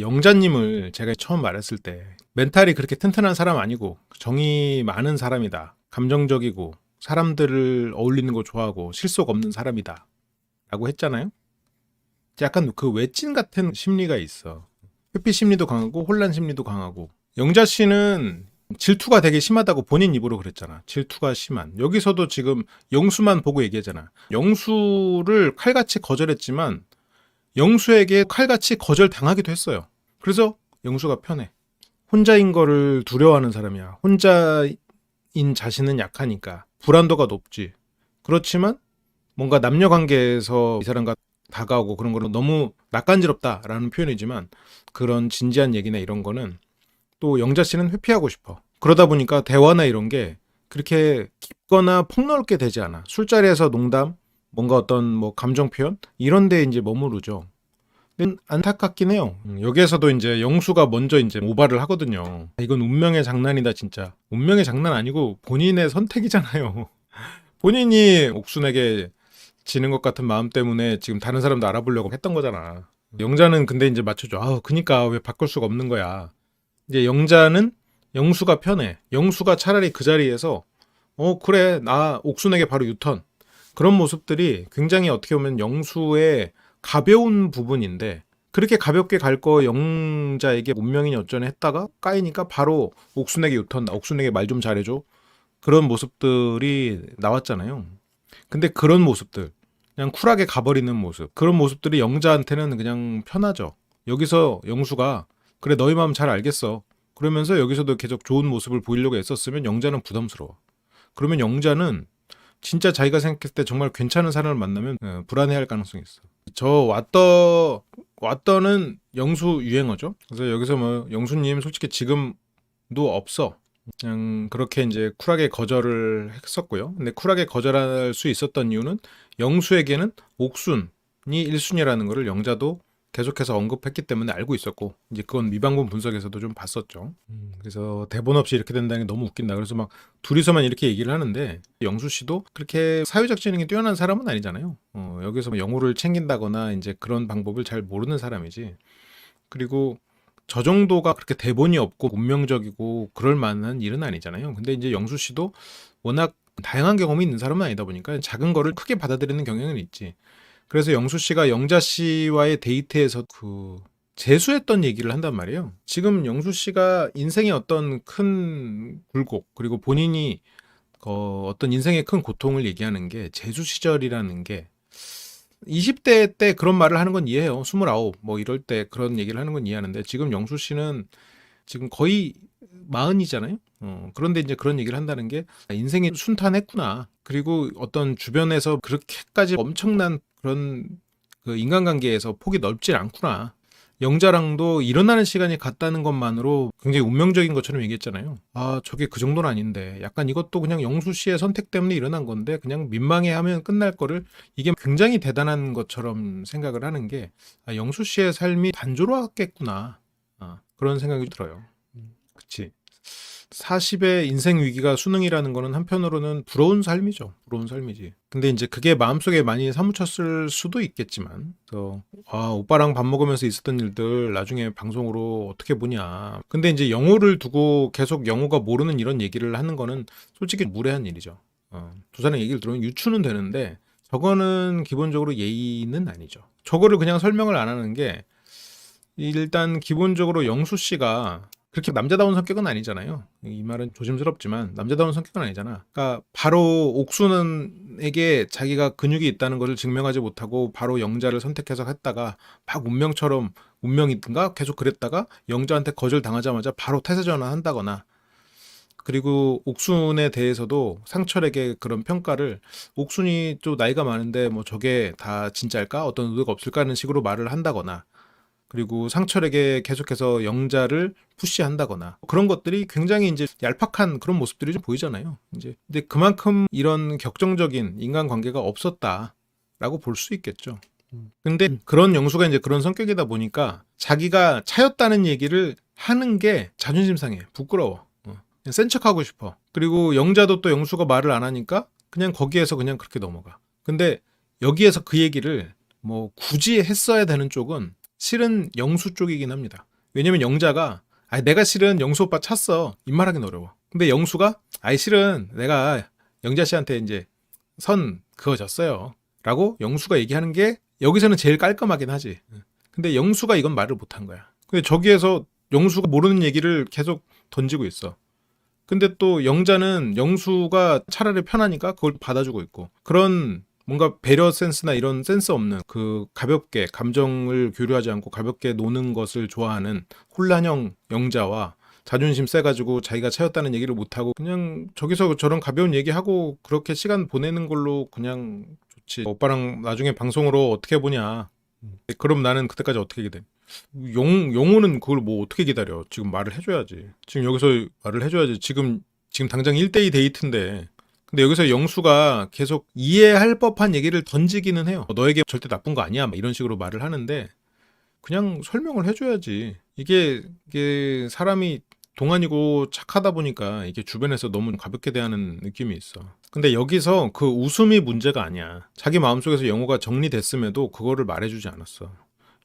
영자님을 제가 처음 말했을 때 멘탈이 그렇게 튼튼한 사람 아니고 정이 많은 사람이다. 감정적이고 사람들을 어울리는 거 좋아하고 실속 없는 사람이다. 라고 했잖아요. 약간 그 외진 같은 심리가 있어. 회피 심리도 강하고 혼란 심리도 강하고. 영자 씨는 질투가 되게 심하다고 본인 입으로 그랬잖아. 질투가 심한. 여기서도 지금 영수만 보고 얘기하잖아. 영수를 칼같이 거절했지만 영수에게 칼같이 거절당하기도 했어요. 그래서 영수가 편해. 혼자인 거를 두려워하는 사람이야. 혼자인 자신은 약하니까 불안도가 높지. 그렇지만 뭔가 남녀 관계에서 이 사람과 다가오고 그런 거는 너무 낯간지럽다라는 표현이지만 그런 진지한 얘기나 이런 거는 또 영자 씨는 회피하고 싶어. 그러다 보니까 대화나 이런 게 그렇게 깊거나 폭넓게 되지 않아. 술자리에서 농담, 뭔가 어떤 뭐 감정 표현 이런 데 이제 머무르죠. 근데 안타깝긴 해요. 여기에서도 이제 영수가 먼저 이제 모발을 하거든요. 이건 운명의 장난이다 진짜. 운명의 장난 아니고 본인의 선택이잖아요. 본인이 옥순에게 지는 것 같은 마음 때문에 지금 다른 사람도 알아보려고 했던 거잖아. 영자는 근데 이제 맞춰줘. 그니까 왜 바꿀 수가 없는 거야. 이제 영자는 영수가 편해. 영수가 차라리 그 자리에서 그래 나 옥순에게 바로 유턴. 그런 모습들이 굉장히 어떻게 보면 영수의 가벼운 부분인데 그렇게 가볍게 갈 거 영자에게 운명이니 어쩌네 했다가 까이니까 바로 옥순에게 유턴. 옥순에게 말 좀 잘해줘. 그런 모습들이 나왔잖아요. 근데 그런 모습들 그냥 쿨하게 가버리는 모습 그런 모습들이 영자한테는 그냥 편하죠. 여기서 영수가 그래 너희 마음 잘 알겠어. 그러면서 여기서도 계속 좋은 모습을 보이려고 애썼으면 영자는 부담스러워. 그러면 영자는 진짜 자기가 생각했을 때 정말 괜찮은 사람을 만나면 불안해할 가능성이 있어. 저 왓더는 영수 유행어죠. 그래서 여기서 뭐 영수님 솔직히 지금도 없어. 그냥 그렇게 이제 쿨하게 거절을 했었고요. 근데 쿨하게 거절할 수 있었던 이유는 영수에게는 옥순이 1순위라는 거를 영자도 계속해서 언급했기 때문에 알고 있었고 이제 그건 미방분 분석에서도 좀 봤었죠. 그래서 대본 없이 이렇게 된다는 게 너무 웃긴다. 그래서 막 둘이서만 이렇게 얘기를 하는데 영수 씨도 그렇게 사회적 지능이 뛰어난 사람은 아니잖아요. 여기서 뭐 영우를 챙긴다거나 이제 그런 방법을 잘 모르는 사람이지. 그리고 저 정도가 그렇게 대본이 없고 운명적이고 그럴 만한 일은 아니잖아요. 근데 이제 영수 씨도 워낙 다양한 경험이 있는 사람은 아니다 보니까 작은 거를 크게 받아들이는 경향은 있지. 그래서 영수 씨가 영자 씨와의 데이트에서 그 재수했던 얘기를 한단 말이에요. 지금 영수 씨가 인생의 어떤 큰 굴곡 그리고 본인이 어떤 인생의 큰 고통을 얘기하는 게 재수 시절이라는 게 20대 때 그런 말을 하는 건 이해해요. 29, 뭐 이럴 때 그런 얘기를 하는 건 이해하는데 지금 영수 씨는 지금 거의 40이잖아요. 그런데 이제 그런 얘기를 한다는 게 인생이 순탄했구나. 그리고 어떤 주변에서 그렇게까지 엄청난 그런 그 인간관계에서 폭이 넓질 않구나. 영자랑도 일어나는 시간이 같다는 것만으로 굉장히 운명적인 것처럼 얘기했잖아요. 저게 그 정도는 아닌데. 약간 이것도 그냥 영수 씨의 선택 때문에 일어난 건데 그냥 민망해하면 끝날 거를 이게 굉장히 대단한 것처럼 생각을 하는 게 영수 씨의 삶이 단조로웠겠구나. 그런 생각이 들어요. 그치. 40의 인생 위기가 수능이라는 거는 한편으로는 부러운 삶이죠. 부러운 삶이지. 근데 이제 그게 마음속에 많이 사무쳤을 수도 있겠지만, 그래서 오빠랑 밥 먹으면서 있었던 일들 나중에 방송으로 어떻게 보냐. 근데 이제 영호를 두고 계속 영호가 모르는 이런 얘기를 하는 거는 솔직히 무례한 일이죠. 두 사람 얘기를 들으면 유추는 되는데, 저거는 기본적으로 예의는 아니죠. 저거를 그냥 설명을 안 하는 게, 일단 기본적으로 영수 씨가 그렇게 남자다운 성격은 아니잖아요. 이 말은 조심스럽지만 남자다운 성격은 아니잖아. 그러니까 바로 옥순에게 자기가 근육이 있다는 것을 증명하지 못하고 바로 영자를 선택해서 했다가 막 운명처럼 운명이든가 계속 그랬다가 영자한테 거절당하자마자 바로 태세 전환한다거나 그리고 옥순에 대해서도 상철에게 그런 평가를 옥순이 좀 나이가 많은데 뭐 저게 다 진짜일까? 어떤 의도가 없을까? 하는 식으로 말을 한다거나 그리고 상철에게 계속해서 영자를 푸시한다거나 그런 것들이 굉장히 이제 얄팍한 그런 모습들이 좀 보이잖아요. 이제 근데 그만큼 이런 격정적인 인간관계가 없었다라고 볼 수 있겠죠. 근데 그런 영수가 이제 그런 성격이다 보니까 자기가 차였다는 얘기를 하는 게 자존심 상해. 부끄러워. 그냥 센 척하고 싶어. 그리고 영자도 또 영수가 말을 안 하니까 그냥 거기에서 그냥 그렇게 넘어가. 근데 여기에서 그 얘기를 뭐 굳이 했어야 되는 쪽은 실은 영수 쪽이긴 합니다. 왜냐면 영자가 내가 실은 영수 오빠 찼어. 입말하기는 어려워. 근데 영수가 실은 내가 영자 씨한테 이제 선 그어졌어요. 라고 영수가 얘기하는 게 여기서는 제일 깔끔하긴 하지. 근데 영수가 이건 말을 못한 거야. 근데 저기에서 영수가 모르는 얘기를 계속 던지고 있어. 근데 또 영자는 영수가 차라리 편하니까 그걸 받아주고 있고, 그런 뭔가 배려 센스나 이런 센스 없는 그 가볍게 감정을 교류하지 않고 가볍게 노는 것을 좋아하는 혼란형 영자와 자존심 세가지고 자기가 차였다는 얘기를 못하고 그냥 저기서 저런 가벼운 얘기하고 그렇게 시간 보내는 걸로 그냥 좋지. 오빠랑 나중에 방송으로 어떻게 보냐. 그럼 나는 그때까지 어떻게 기다려. 영호는 그걸 뭐 어떻게 기다려. 지금 말을 해줘야지. 지금 여기서 말을 해줘야지. 지금 당장 1대2 데이트인데, 근데 여기서 영수가 계속 이해할 법한 얘기를 던지기는 해요. 너에게 절대 나쁜 거 아니야, 이런 식으로 말을 하는데 그냥 설명을 해줘야지. 이게 사람이 동안이고 착하다 보니까 이게 주변에서 너무 가볍게 대하는 느낌이 있어. 근데 여기서 그 웃음이 문제가 아니야. 자기 마음속에서 영호가 정리됐음에도 그거를 말해주지 않았어.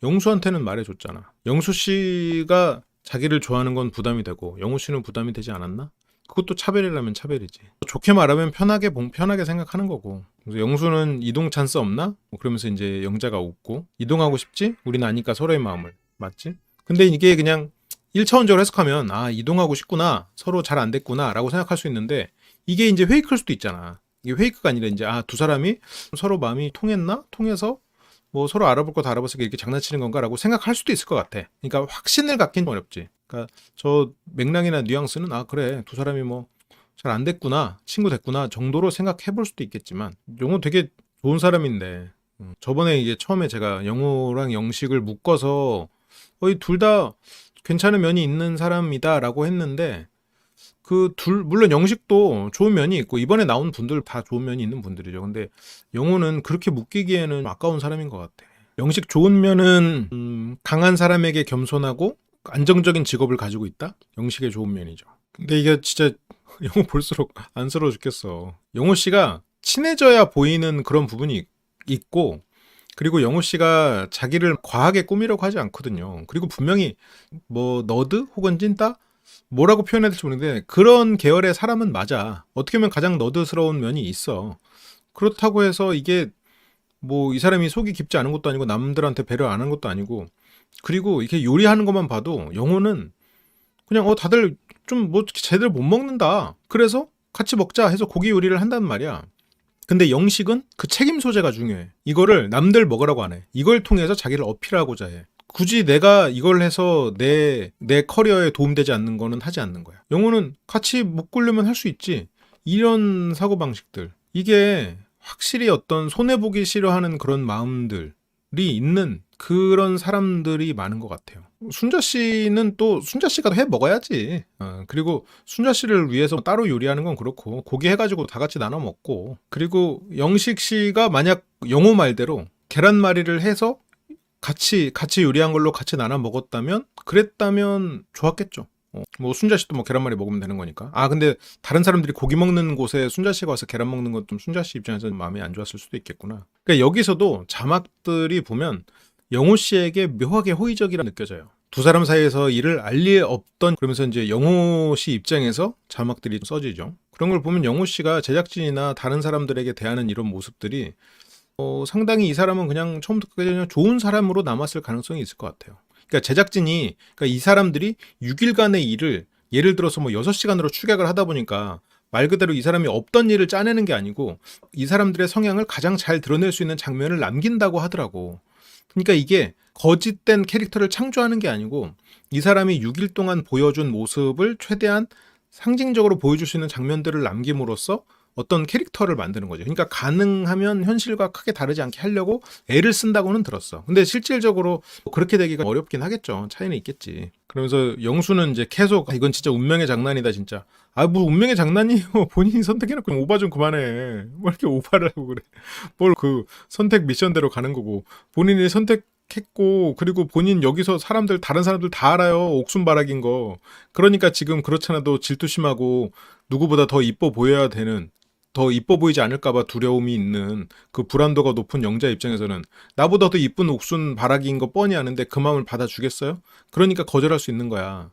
영수한테는 말해줬잖아. 영수 씨가 자기를 좋아하는 건 부담이 되고 영호 씨는 부담이 되지 않았나? 그것도 차별이라면 차별이지. 좋게 말하면 편하게 생각하는 거고. 그래서 영수는 이동 찬스 없나? 그러면서 이제 영자가 웃고, 이동하고 싶지? 우린 아니까 서로의 마음을. 맞지? 근데 이게 그냥 1차원적으로 해석하면 이동하고 싶구나, 서로 잘 안 됐구나 라고 생각할 수 있는데, 이게 이제 페이크일 수도 있잖아. 이게 페이크가 아니라 이제 두 사람이 서로 마음이 통했나? 통해서 뭐 서로 알아볼 거 다 알아봤으니까 이렇게 장난치는 건가 라고 생각할 수도 있을 것 같아. 그러니까 확신을 갖긴 어렵지. 그러니까 저 맥락이나 뉘앙스는 그래, 두 사람이 뭐 잘 안 됐구나, 친구 됐구나 정도로 생각해 볼 수도 있겠지만, 영호 되게 좋은 사람인데, 저번에 이게 처음에 제가 영호랑 영식을 묶어서 둘 다 괜찮은 면이 있는 사람이다 라고 했는데, 물론 영식도 좋은 면이 있고 이번에 나온 분들 다 좋은 면이 있는 분들이죠. 근데 영호는 그렇게 묶이기에는 아까운 사람인 것 같아. 영식 좋은 면은 강한 사람에게 겸손하고 안정적인 직업을 가지고 있다? 영식의 좋은 면이죠. 근데 이게 진짜 영호 볼수록 안쓰러워 죽겠어. 영호 씨가 친해져야 보이는 그런 부분이 있고, 그리고 영호 씨가 자기를 과하게 꾸미려고 하지 않거든요. 그리고 분명히 뭐 너드 혹은 찐따? 뭐라고 표현해야 될지 모르겠는데 그런 계열의 사람은 맞아. 어떻게 보면 가장 너드스러운 면이 있어. 그렇다고 해서 이게 뭐 이 사람이 속이 깊지 않은 것도 아니고 남들한테 배려 안 하는 것도 아니고, 그리고 이렇게 요리하는 것만 봐도 영호는 그냥 다들 좀 뭐 제대로 못 먹는다, 그래서 같이 먹자 해서 고기 요리를 한단 말이야. 근데 영식은 그 책임 소재가 중요해. 이거를 남들 먹으라고 안 해. 이걸 통해서 자기를 어필하고자 해. 굳이 내가 이걸 해서 내 커리어에 도움되지 않는 거는 하지 않는 거야. 영호는 같이 못 굴려면 할 수 있지. 이런 사고방식들. 이게 확실히 어떤 손해보기 싫어하는 그런 마음들이 있는 그런 사람들이 많은 것 같아요. 순자 씨는 또 순자 씨가 해 먹어야지. 그리고 순자 씨를 위해서 따로 요리하는 건 그렇고, 고기 해가지고 다 같이 나눠 먹고, 그리고 영식 씨가 만약 영호 말대로 계란말이를 해서 같이 요리한 걸로 같이 나눠 먹었다면, 그랬다면 좋았겠죠. 뭐 순자 씨도 뭐 계란말이 먹으면 되는 거니까. 근데 다른 사람들이 고기 먹는 곳에 순자 씨가 와서 계란 먹는 건 좀 순자 씨 입장에서는 마음이 안 좋았을 수도 있겠구나. 그러니까 여기서도 자막들이 보면 영호 씨에게 묘하게 호의적이라 느껴져요. 두 사람 사이에서 일을 알 리 없던, 그러면서 이제 영호 씨 입장에서 자막들이 써지죠. 그런 걸 보면 영호 씨가 제작진이나 다른 사람들에게 대하는 이런 모습들이 상당히 이 사람은 그냥 처음부터 끝까지 그냥 좋은 사람으로 남았을 가능성이 있을 것 같아요. 그러니까 그러니까 이 사람들이 6일간의 일을 예를 들어서 뭐 6시간으로 축약을 하다 보니까 말 그대로 이 사람이 없던 일을 짜내는 게 아니고 이 사람들의 성향을 가장 잘 드러낼 수 있는 장면을 남긴다고 하더라고. 그러니까 이게 거짓된 캐릭터를 창조하는 게 아니고 이 사람이 6일 동안 보여준 모습을 최대한 상징적으로 보여줄 수 있는 장면들을 남김으로써 어떤 캐릭터를 만드는 거죠. 그러니까 가능하면 현실과 크게 다르지 않게 하려고 애를 쓴다고는 들었어. 근데 실질적으로 그렇게 되기가 어렵긴 하겠죠. 차이는 있겠지. 그러면서 영수는 이제 계속 이건 진짜 운명의 장난이다 진짜. 뭐 운명의 장난이에요. 본인이 선택해놓고 오바 좀 그만해. 뭐 이렇게 오바를 하고 그래. 뭘 그 선택 미션대로 가는 거고. 본인이 선택했고, 그리고 본인 여기서 다른 사람들 다 알아요. 옥순바락인 거. 그러니까 지금 그렇잖아도 질투심하고 누구보다 더 이뻐 보여야 되는 더 이뻐 보이지 않을까봐 두려움이 있는 그 불안도가 높은 영자 입장에서는 나보다 더 이쁜 옥순 바라기인 거 뻔히 아는데 그 마음을 받아주겠어요? 그러니까 거절할 수 있는 거야.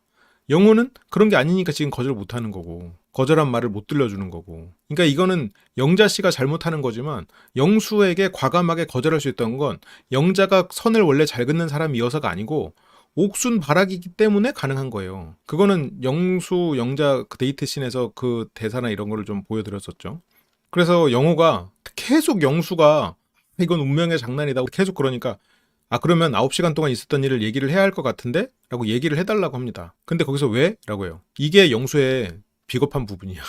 영호는 그런 게 아니니까 지금 거절 못 하는 거고, 거절한 말을 못 들려주는 거고. 그러니까 이거는 영자 씨가 잘못하는 거지만 영수에게 과감하게 거절할 수 있던 건 영자가 선을 원래 잘 긋는 사람이어서가 아니고 옥순 바라기이기 때문에 가능한 거예요. 그거는 영수 영자 그 데이트 씬에서 그 대사나 이런 거를 좀 보여드렸었죠. 그래서 영호가 계속 영수가 이건 운명의 장난이다 계속 그러니까 그러면 9시간 동안 있었던 일을 얘기를 해야 할 것 같은데? 라고 얘기를 해달라고 합니다. 근데 거기서 왜? 라고 해요. 이게 영수의 비겁한 부분이야.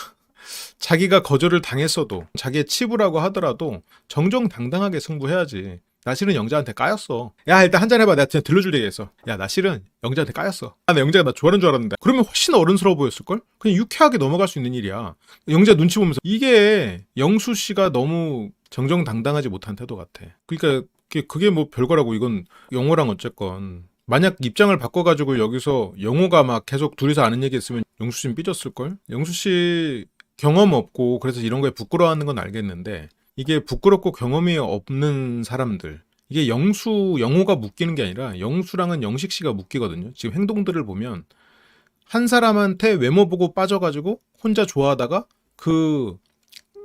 자기가 거절을 당했어도 자기의 치부라고 하더라도 정정당당하게 승부해야지. 나 실은 영자한테 까였어. 야 일단 한잔 해봐. 내가 진짜 들려줄 얘기 했어. 야 나 실은 영자한테 까였어. 나 영자가 나 좋아하는 줄 알았는데. 그러면 훨씬 어른스러워 보였을걸? 그냥 유쾌하게 넘어갈 수 있는 일이야. 영자 눈치 보면서 이게 영수 씨가 너무 정정당당하지 못한 태도 같아. 그러니까 그게 뭐 별거라고. 이건 영호랑 어쨌건 만약 입장을 바꿔가지고 여기서 영호가 막 계속 둘이서 아는 얘기 했으면 영수 씨는 삐졌을걸? 영수 씨 경험 없고 그래서 이런 거에 부끄러워하는 건 알겠는데 이게 부끄럽고 경험이 없는 사람들, 이게 영호가 묶이는 게 아니라 영수랑은 영식 씨가 묶이거든요. 지금 행동들을 보면 한 사람한테 외모 보고 빠져가지고 혼자 좋아하다가 그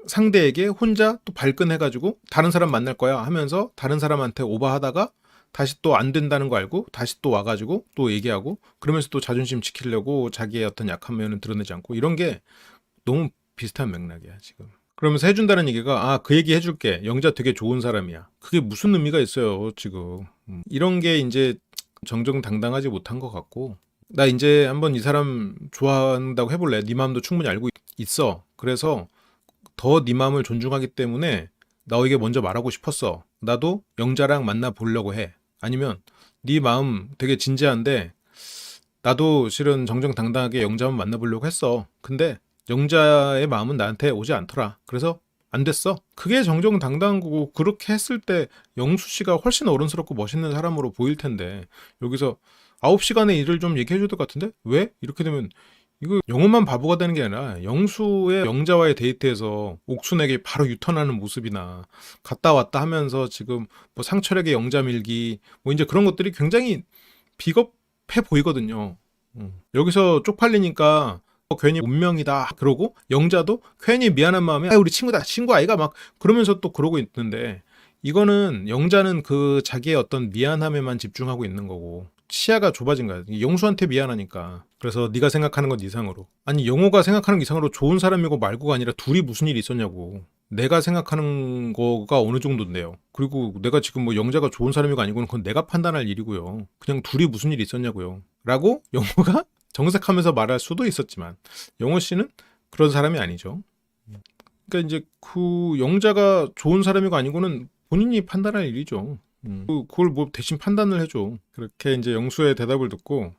상대에게 혼자 또 발끈해가지고 다른 사람 만날 거야 하면서 다른 사람한테 오버하다가 다시 또 안 된다는 거 알고 다시 또 와가지고 또 얘기하고 그러면서 또 자존심 지키려고 자기의 어떤 약한 면은 드러내지 않고 이런 게 너무 비슷한 맥락이야 지금. 그러면서 해준다는 얘기가 그 얘기 해줄게. 영자 되게 좋은 사람이야. 그게 무슨 의미가 있어요 지금. 이런 게 이제 정정당당하지 못한 것 같고 나 이제 한번 이 사람 좋아한다고 해볼래. 네 마음도 충분히 알고 있어. 그래서 더 네 마음을 존중하기 때문에 너에게 먼저 말하고 싶었어. 나도 영자랑 만나보려고 해. 아니면 네 마음 되게 진지한데 나도 실은 정정당당하게 영자만 만나보려고 했어. 근데 영자의 마음은 나한테 오지 않더라. 그래서 안 됐어. 그게 정정당당한 거고 그렇게 했을 때 영수 씨가 훨씬 어른스럽고 멋있는 사람으로 보일 텐데 여기서 9시간의 일을 좀 얘기해 줄 것 같은데 왜? 이렇게 되면 이거 영호만 바보가 되는 게 아니라 영수의 영자와의 데이트에서 옥순에게 바로 유턴하는 모습이나 갔다 왔다 하면서 지금 뭐 상철에게 영자 밀기 뭐 이제 그런 것들이 굉장히 비겁해 보이거든요. 여기서 쪽팔리니까 괜히 운명이다 그러고 영자도 괜히 미안한 마음에 우리 친구다 친구 아이가 막 그러면서 또 그러고 있는데 이거는 영자는 그 자기의 어떤 미안함에만 집중하고 있는 거고 시야가 좁아진 거야. 영수한테 미안하니까. 그래서 네가 생각하는 건 이상으로. 아니 영호가 생각하는 게 이상으로 좋은 사람이고 말고가 아니라 둘이 무슨 일이 있었냐고. 내가 생각하는 거가 어느 정도인데요. 그리고 내가 지금 뭐 영자가 좋은 사람이고 아니고는 그건 내가 판단할 일이고요. 그냥 둘이 무슨 일이 있었냐고요. 라고 영호가 정색하면서 말할 수도 있었지만 영호 씨는 그런 사람이 아니죠. 그러니까 이제 그 영자가 좋은 사람이고 아니고는 본인이 판단할 일이죠. 그걸 뭐 대신 판단을 해줘. 그렇게 이제 영수의 대답을 듣고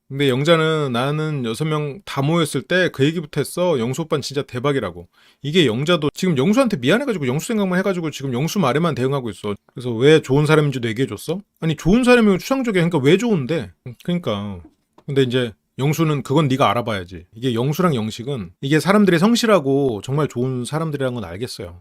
근데 영자는 나는 6명 다 모였을 때 그 얘기부터 했어. 영수 오빠는 진짜 대박이라고. 이게 영자도 지금 영수한테 미안해가지고 영수 생각만 해가지고 지금 영수 말에만 대응하고 있어. 그래서 왜 좋은 사람인지도 얘기해줬어? 아니 좋은 사람이면 추상적이야. 그러니까 왜 좋은데? 그러니까 근데 이제 영수는 그건 네가 알아봐야지. 이게 영수랑 영식은 이게 사람들이 성실하고 정말 좋은 사람들이라는 건 알겠어요.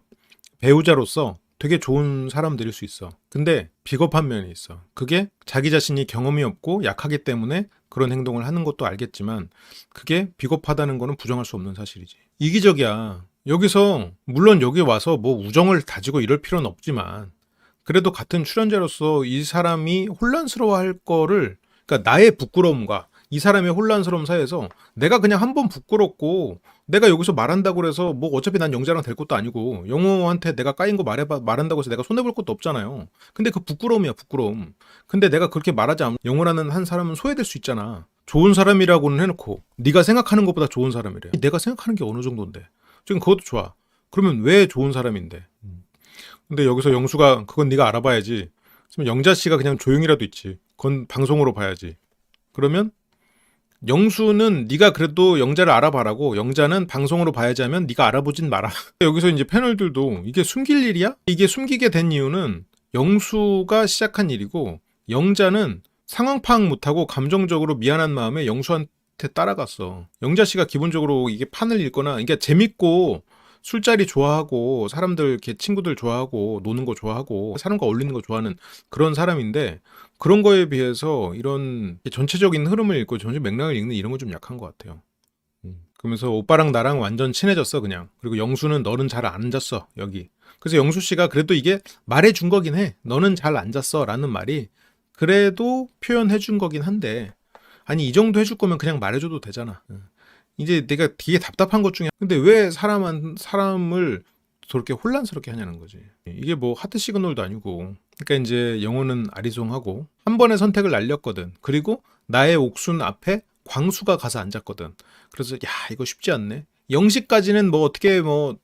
배우자로서 되게 좋은 사람들일 수 있어. 근데 비겁한 면이 있어. 그게 자기 자신이 경험이 없고 약하기 때문에 그런 행동을 하는 것도 알겠지만 그게 비겁하다는 거는 부정할 수 없는 사실이지. 이기적이야. 여기서 물론 여기 와서 뭐 우정을 다지고 이럴 필요는 없지만 그래도 같은 출연자로서 이 사람이 혼란스러워할 거를 그러니까 나의 부끄러움과 이 사람의 혼란스러움 사이에서 내가 그냥 한 번 부끄럽고 내가 여기서 말한다고 해서 뭐 어차피 난 영자랑 될 것도 아니고 영호한테 내가 까인 거 말한다고 해서 내가 손해볼 것도 없잖아요. 근데 그 부끄러움이야 부끄러움. 근데 내가 그렇게 말하지 않으면 영호라는 한 사람은 소외될 수 있잖아. 좋은 사람이라고는 해놓고 네가 생각하는 것보다 좋은 사람이래. 내가 생각하는 게 어느 정도인데 지금 그것도 좋아. 그러면 왜 좋은 사람인데? 근데 여기서 영수가 그건 네가 알아봐야지. 영자 씨가 그냥 조용히라도 있지. 그건 방송으로 봐야지. 그러면 영수는 네가 그래도 영자를 알아봐라고 영자는 방송으로 봐야지 하면 네가 알아보진 마라. 여기서 이제 패널들도 이게 숨길 일이야? 이게 숨기게 된 이유는 영수가 시작한 일이고 영자는 상황 파악 못하고 감정적으로 미안한 마음에 영수한테 따라갔어. 영자 씨가 기본적으로 이게 판을 읽거나 이게 재밌고 술자리 좋아하고 사람들 이렇게 친구들 좋아하고 노는 거 좋아하고 사람과 어울리는 거 좋아하는 그런 사람인데 그런 거에 비해서 이런 전체적인 흐름을 읽고 전체 맥락을 읽는 이런 건 좀 약한 것 같아요. 그러면서 오빠랑 나랑 완전 친해졌어 그냥. 그리고 영수는 너는 잘 앉았어 여기. 그래서 영수 씨가 그래도 이게 말해준 거긴 해. 너는 잘 앉았어 라는 말이 그래도 표현해준 거긴 한데 아니 이 정도 해줄 거면 그냥 말해줘도 되잖아. 이제 내가 되게 답답한 것 중에 근데 왜 사람을 저렇게 혼란스럽게 하냐는 거지. 이게 뭐 하트 시그널도 아니고. 그러니까 이제 영호는 아리송하고 한 번의 선택을 날렸거든. 그리고 나의 옥순 앞에 광수가 가서 앉았거든. 그래서 야 이거 쉽지 않네. 영식까지는 뭐 어떻게 뭐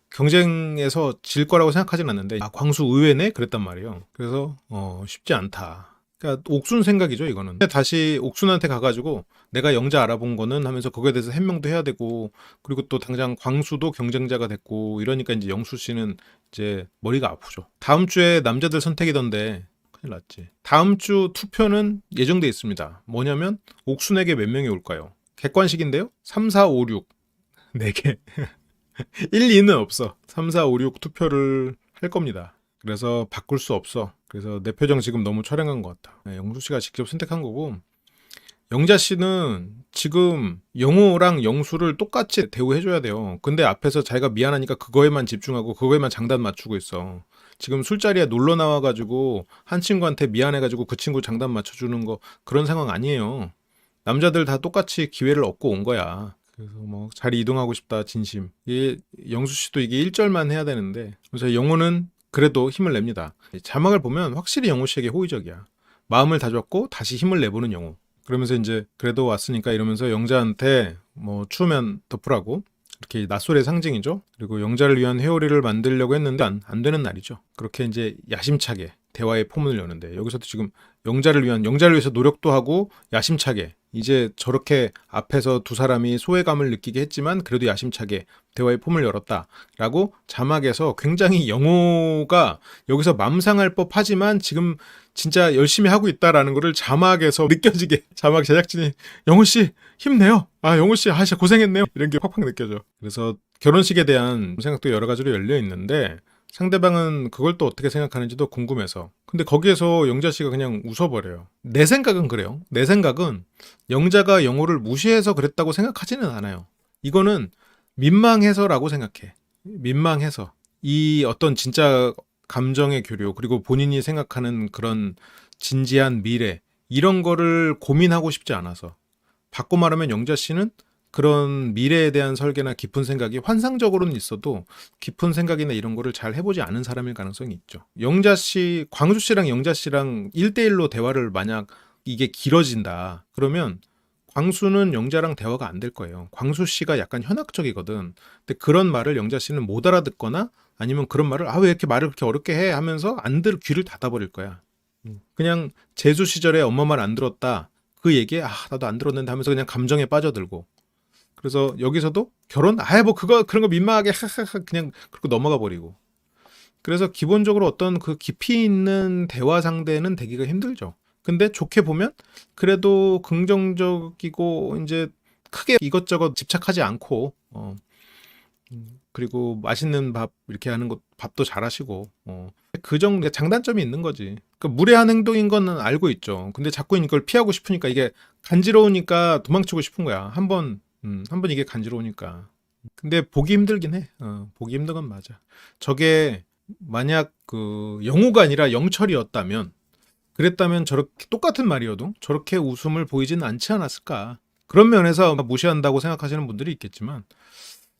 경쟁에서 질 거라고 생각하진 않는데 아 광수 의외네 그랬단 말이에요. 그래서 쉽지 않다. 그러니까 옥순 생각이죠 이거는. 다시 옥순한테 가가지고 내가 영자 알아본 거는 하면서 거기에 대해서 해명도 해야 되고 그리고 또 당장 광수도 경쟁자가 됐고 이러니까 이제 영수 씨는 이제 머리가 아프죠. 다음 주에 남자들 선택이던데 큰일 났지. 다음 주 투표는 예정돼 있습니다. 뭐냐면 옥순에게 몇 명이 올까요? 객관식인데요. 3, 4, 5, 6 4개 1, 2는 없어. 3, 4, 5, 6 투표를 할 겁니다. 그래서 바꿀 수 없어. 그래서 내 표정 지금 너무 촬영한 것 같아. 네, 영수 씨가 직접 선택한 거고 영자 씨는 지금 영호랑 영수를 똑같이 대우해줘야 돼요. 근데 앞에서 자기가 미안하니까 그거에만 집중하고 그거에만 장단 맞추고 있어. 지금 술자리에 놀러 나와가지고 한 친구한테 미안해가지고 그 친구 장단 맞춰주는 거 그런 상황 아니에요. 남자들 다 똑같이 기회를 얻고 온 거야. 그래서 뭐 자리 이동하고 싶다 진심. 이게 영수 씨도 이게 1절만 해야 되는데 그래서 영호는 그래도 힘을 냅니다. 자막을 보면 확실히 영호 씨에게 호의적이야. 마음을 다잡고 다시 힘을 내보는 영호. 그러면서 이제 그래도 왔으니까 이러면서 영자한테 뭐 추우면 덮으라고 이렇게 낮술의 상징이죠. 그리고 영자를 위한 회오리를 만들려고 했는데 안 되는 날이죠. 그렇게 이제 야심차게 대화의 포문을 여는데 여기서도 지금 영자를 위해서 노력도 하고 야심차게 이제 저렇게 앞에서 두 사람이 소외감을 느끼게 했지만 그래도 야심차게 대화의 포문을 열었다라고 자막에서 굉장히 영호가 여기서 맘상할 법하지만 지금 진짜 열심히 하고 있다라는 거를 자막에서 느껴지게 자막 제작진이 영호 씨 힘내요. 아 영호 씨 진짜 고생했네요. 이런 게 팍팍 느껴져. 그래서 결혼식에 대한 생각도 여러 가지로 열려 있는데 상대방은 그걸 또 어떻게 생각하는지도 궁금해서. 근데 거기에서 영자 씨가 그냥 웃어버려요. 내 생각은 그래요. 내 생각은 영자가 영호를 무시해서 그랬다고 생각하지는 않아요. 이거는 민망해서라고 생각해. 민망해서. 이 어떤 진짜 감정의 교류, 그리고 본인이 생각하는 그런 진지한 미래, 이런 거를 고민하고 싶지 않아서. 바꿔 말하면 영자 씨는 그런 미래에 대한 설계나 깊은 생각이 환상적으로는 있어도 깊은 생각이나 이런 거를 잘 해보지 않은 사람일 가능성이 있죠. 영자 씨, 광수 씨랑 영자 씨랑 1대1로 대화를 만약 이게 길어진다. 그러면 광수는 영자랑 대화가 안 될 거예요. 광수 씨가 약간 현학적이거든. 근데 그런 말을 영자 씨는 못 알아듣거나 아니면 그런 말을 왜 이렇게 말을 그렇게 어렵게 해 하면서 귀를 닫아버릴 거야. 그냥 재수 시절에 엄마 말 안 들었다. 그 얘기에 나도 안 들었는데 하면서 그냥 감정에 빠져들고 그래서 여기서도 결혼? 뭐 그런 거 민망하게 하하하 그냥 그렇게 넘어가 버리고. 그래서 기본적으로 어떤 그 깊이 있는 대화 상대는 되기가 힘들죠. 근데 좋게 보면 그래도 긍정적이고 이제 크게 이것저것 집착하지 않고 그리고 맛있는 밥 이렇게 하는 것 밥도 잘하시고 그 정도 장단점이 있는 거지. 그 무례한 행동인 거는 알고 있죠. 근데 자꾸 이걸 피하고 싶으니까 이게 간지러우니까 도망치고 싶은 거야. 한번 이게 간지러우니까. 근데 보기 힘들긴 해. 보기 힘든 건 맞아. 저게 만약 그 영호가 아니라 영철이었다면 그랬다면 저렇게 똑같은 말이어도 저렇게 웃음을 보이지는 않지 않았을까. 그런 면에서 무시한다고 생각하시는 분들이 있겠지만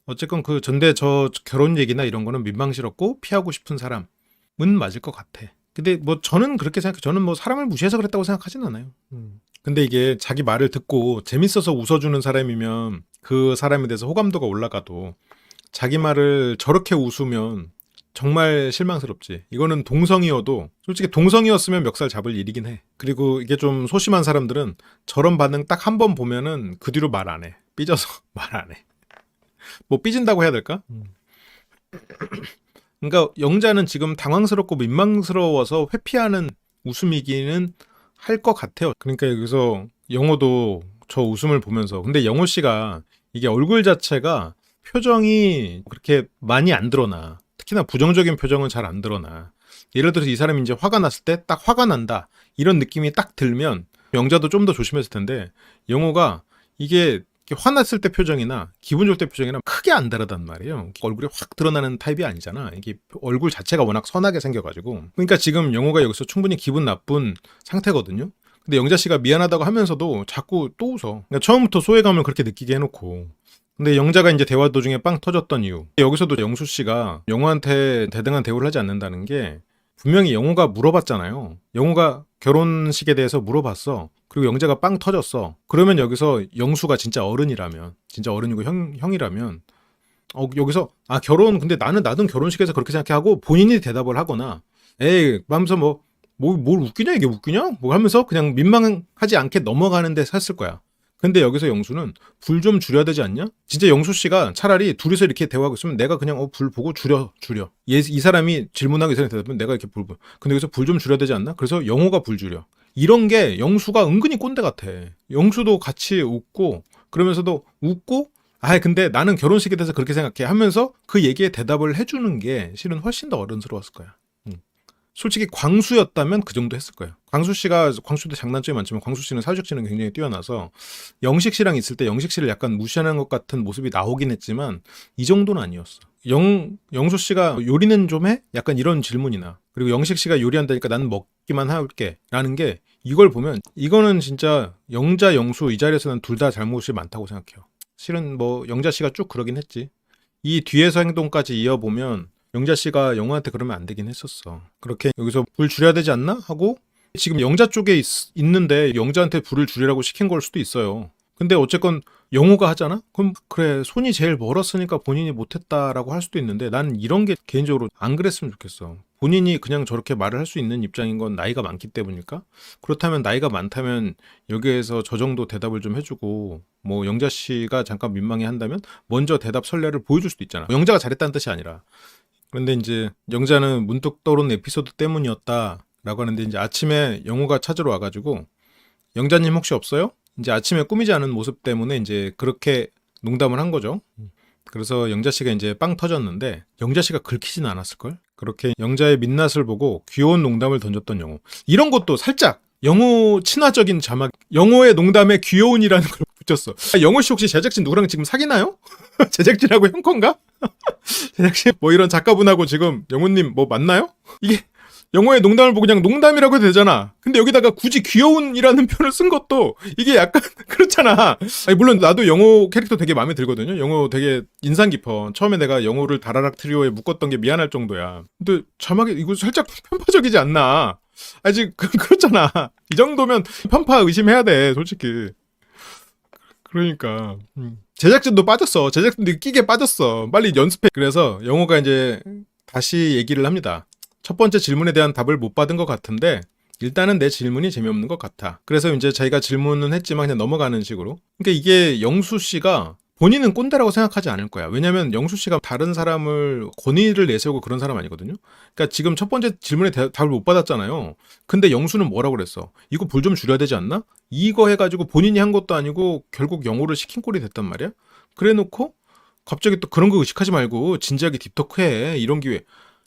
어쨌건 그 전대 저 결혼 얘기나 이런 거는 민망스럽고 피하고 싶은 사람은 맞을 것 같아. 근데 뭐 저는 그렇게 생각해. 저는 뭐 사람을 무시해서 그랬다고 생각하진 않아요. 근데 이게 자기 말을 듣고 재밌어서 웃어주는 사람이면 그 사람에 대해서 호감도가 올라가도 자기 말을 저렇게 웃으면 정말 실망스럽지. 이거는 동성이어도 솔직히 동성이었으면 멱살 잡을 일이긴 해. 그리고 이게 좀 소심한 사람들은 저런 반응 딱 한 번 보면은 그 뒤로 말 안 해. 삐져서 말 안 해. 뭐 삐진다고 해야 될까? 그러니까 영자는 지금 당황스럽고 민망스러워서 회피하는 웃음이기는 할 것 같아요. 그러니까 여기서 영호도 저 웃음을 보면서 근데 영호 씨가 이게 얼굴 자체가 표정이 그렇게 많이 안 드러나. 특히나 부정적인 표정은 잘 안 드러나. 예를 들어서 이 사람이 이제 화가 났을 때 딱 화가 난다 이런 느낌이 딱 들면 영자도 좀 더 조심했을 텐데 영호가 이게 이렇게 화났을 때 표정이나 기분 좋을 때 표정이나 크게 안 다르단 말이에요. 얼굴이 확 드러나는 타입이 아니잖아. 이게 얼굴 자체가 워낙 선하게 생겨가지고. 그러니까 지금 영호가 여기서 충분히 기분 나쁜 상태거든요. 근데 영자 씨가 미안하다고 하면서도 자꾸 또 웃어. 그러니까 처음부터 소외감을 그렇게 느끼게 해놓고. 근데 영자가 이제 대화 도중에 빵 터졌던 이유. 여기서도 영수 씨가 영호한테 대등한 대우를 하지 않는다는 게 분명히 영호가 물어봤잖아요. 영호가 결혼식에 대해서 물어봤어. 그리고 영자가 빵 터졌어. 그러면 여기서 영수가 진짜 어른이라면, 진짜 어른이고 형이라면, 여기서, 근데 나는 결혼식에서 그렇게 생각하고 본인이 대답을 하거나, 에이, 하면서 뭘 웃기냐, 이게 웃기냐? 뭐 하면서 그냥 민망하지 않게 넘어가는 데 샀을 거야. 근데 여기서 영수는 불 좀 줄여야 되지 않냐? 진짜 영수 씨가 차라리 둘이서 이렇게 대화하고 있으면 내가 그냥 불 보고 줄여. 이 사람이 질문하기 전에 대답하면 내가 이렇게 근데 여기서 불 좀 줄여야 되지 않나? 그래서 영호가 불 줄여. 이런 게 영수가 은근히 꼰대 같아. 영수도 같이 웃고 그러면서도 웃고 근데 나는 결혼식에 대해서 그렇게 생각해 하면서 그 얘기에 대답을 해주는 게 실은 훨씬 더 어른스러웠을 거야. 솔직히 광수였다면 그 정도 했을 거예요. 광수도 장단점이 많지만 광수 씨는 사회적 지능이 굉장히 뛰어나서 영식 씨랑 있을 때 영식 씨를 약간 무시하는 것 같은 모습이 나오긴 했지만 이 정도는 아니었어. 영수 씨가 요리는 좀 해? 약간 이런 질문이나 그리고 영식 씨가 요리한다니까 나는 먹기만 할게 라는 게 이걸 보면 이거는 진짜 영자 영수 이 자리에서는 둘 다 잘못이 많다고 생각해요. 실은 영자 씨가 쭉 그러긴 했지. 이 뒤에서 행동까지 이어보면 영자 씨가 영호한테 그러면 안 되긴 했었어. 그렇게 여기서 불 줄여야 되지 않나? 하고 지금 영자 쪽에 있는데 영자한테 불을 줄이라고 시킨 걸 수도 있어요. 근데 어쨌건 영호가 하잖아? 그럼 그래 손이 제일 멀었으니까 본인이 못했다라고 할 수도 있는데 난 이런 게 개인적으로 안 그랬으면 좋겠어. 본인이 그냥 저렇게 말을 할 수 있는 입장인 건 나이가 많기 때문일까? 그렇다면 나이가 많다면 여기에서 저 정도 대답을 좀 해주고 영자 씨가 잠깐 민망해 한다면 먼저 대답 선례를 보여줄 수도 있잖아. 영자가 잘했다는 뜻이 아니라. 그런데 이제 영자는 문득 떠오른 에피소드 때문이었다라고 하는데 이제 아침에 영호가 찾으러 와가지고 영자님 혹시 없어요? 이제 아침에 꾸미지 않은 모습 때문에 이제 그렇게 농담을 한 거죠. 그래서 영자 씨가 이제 빵 터졌는데 영자 씨가 긁히진 않았을걸? 그렇게 영자의 민낯을 보고 귀여운 농담을 던졌던 영호. 이런 것도 살짝 영호 친화적인 자막, 영호의 농담에 귀여운이라는 걸 붙였어. 영호 씨 혹시 제작진 누구랑 지금 사귀나요? 제작진하고 형 건가? 제작진 이런 작가분하고 지금 영호님 맞나요? 이게 영호의 농담을 보고 그냥 농담이라고 해도 되잖아. 근데 여기다가 굳이 귀여운이라는 표현을 쓴 것도 이게 약간 그렇잖아. 물론 나도 영호 캐릭터 되게 마음에 들거든요. 영호 되게 인상 깊어. 처음에 내가 영호를 다라락 트리오에 묶었던 게 미안할 정도야. 근데 자막에 이거 살짝 편파적이지 않나? 아직 그렇잖아. 이 정도면 편파 의심해야 돼, 솔직히. 그러니까 제작진도 빠졌어. 제작진도 끼게 빠졌어. 빨리 연습해. 그래서 영호가 이제 다시 얘기를 합니다. 첫 번째 질문에 대한 답을 못 받은 것 같은데 일단은 내 질문이 재미없는 것 같아. 그래서 이제 자기가 질문은 했지만 그냥 넘어가는 식으로. 그러니까 이게 영수 씨가 본인은 꼰대라고 생각하지 않을 거야. 왜냐면 영수 씨가 다른 사람을 권위를 내세우고 그런 사람 아니거든요. 그러니까 지금 첫 번째 질문에 답을 못 받았잖아요. 근데 영수는 뭐라고 그랬어? 이거 불 좀 줄여야 되지 않나? 이거 해가지고 본인이 한 것도 아니고 결국 영호를 시킨 꼴이 됐단 말이야. 그래 놓고 갑자기 또 그런 거 의식하지 말고 진지하게 딥토크해. 이런 기회.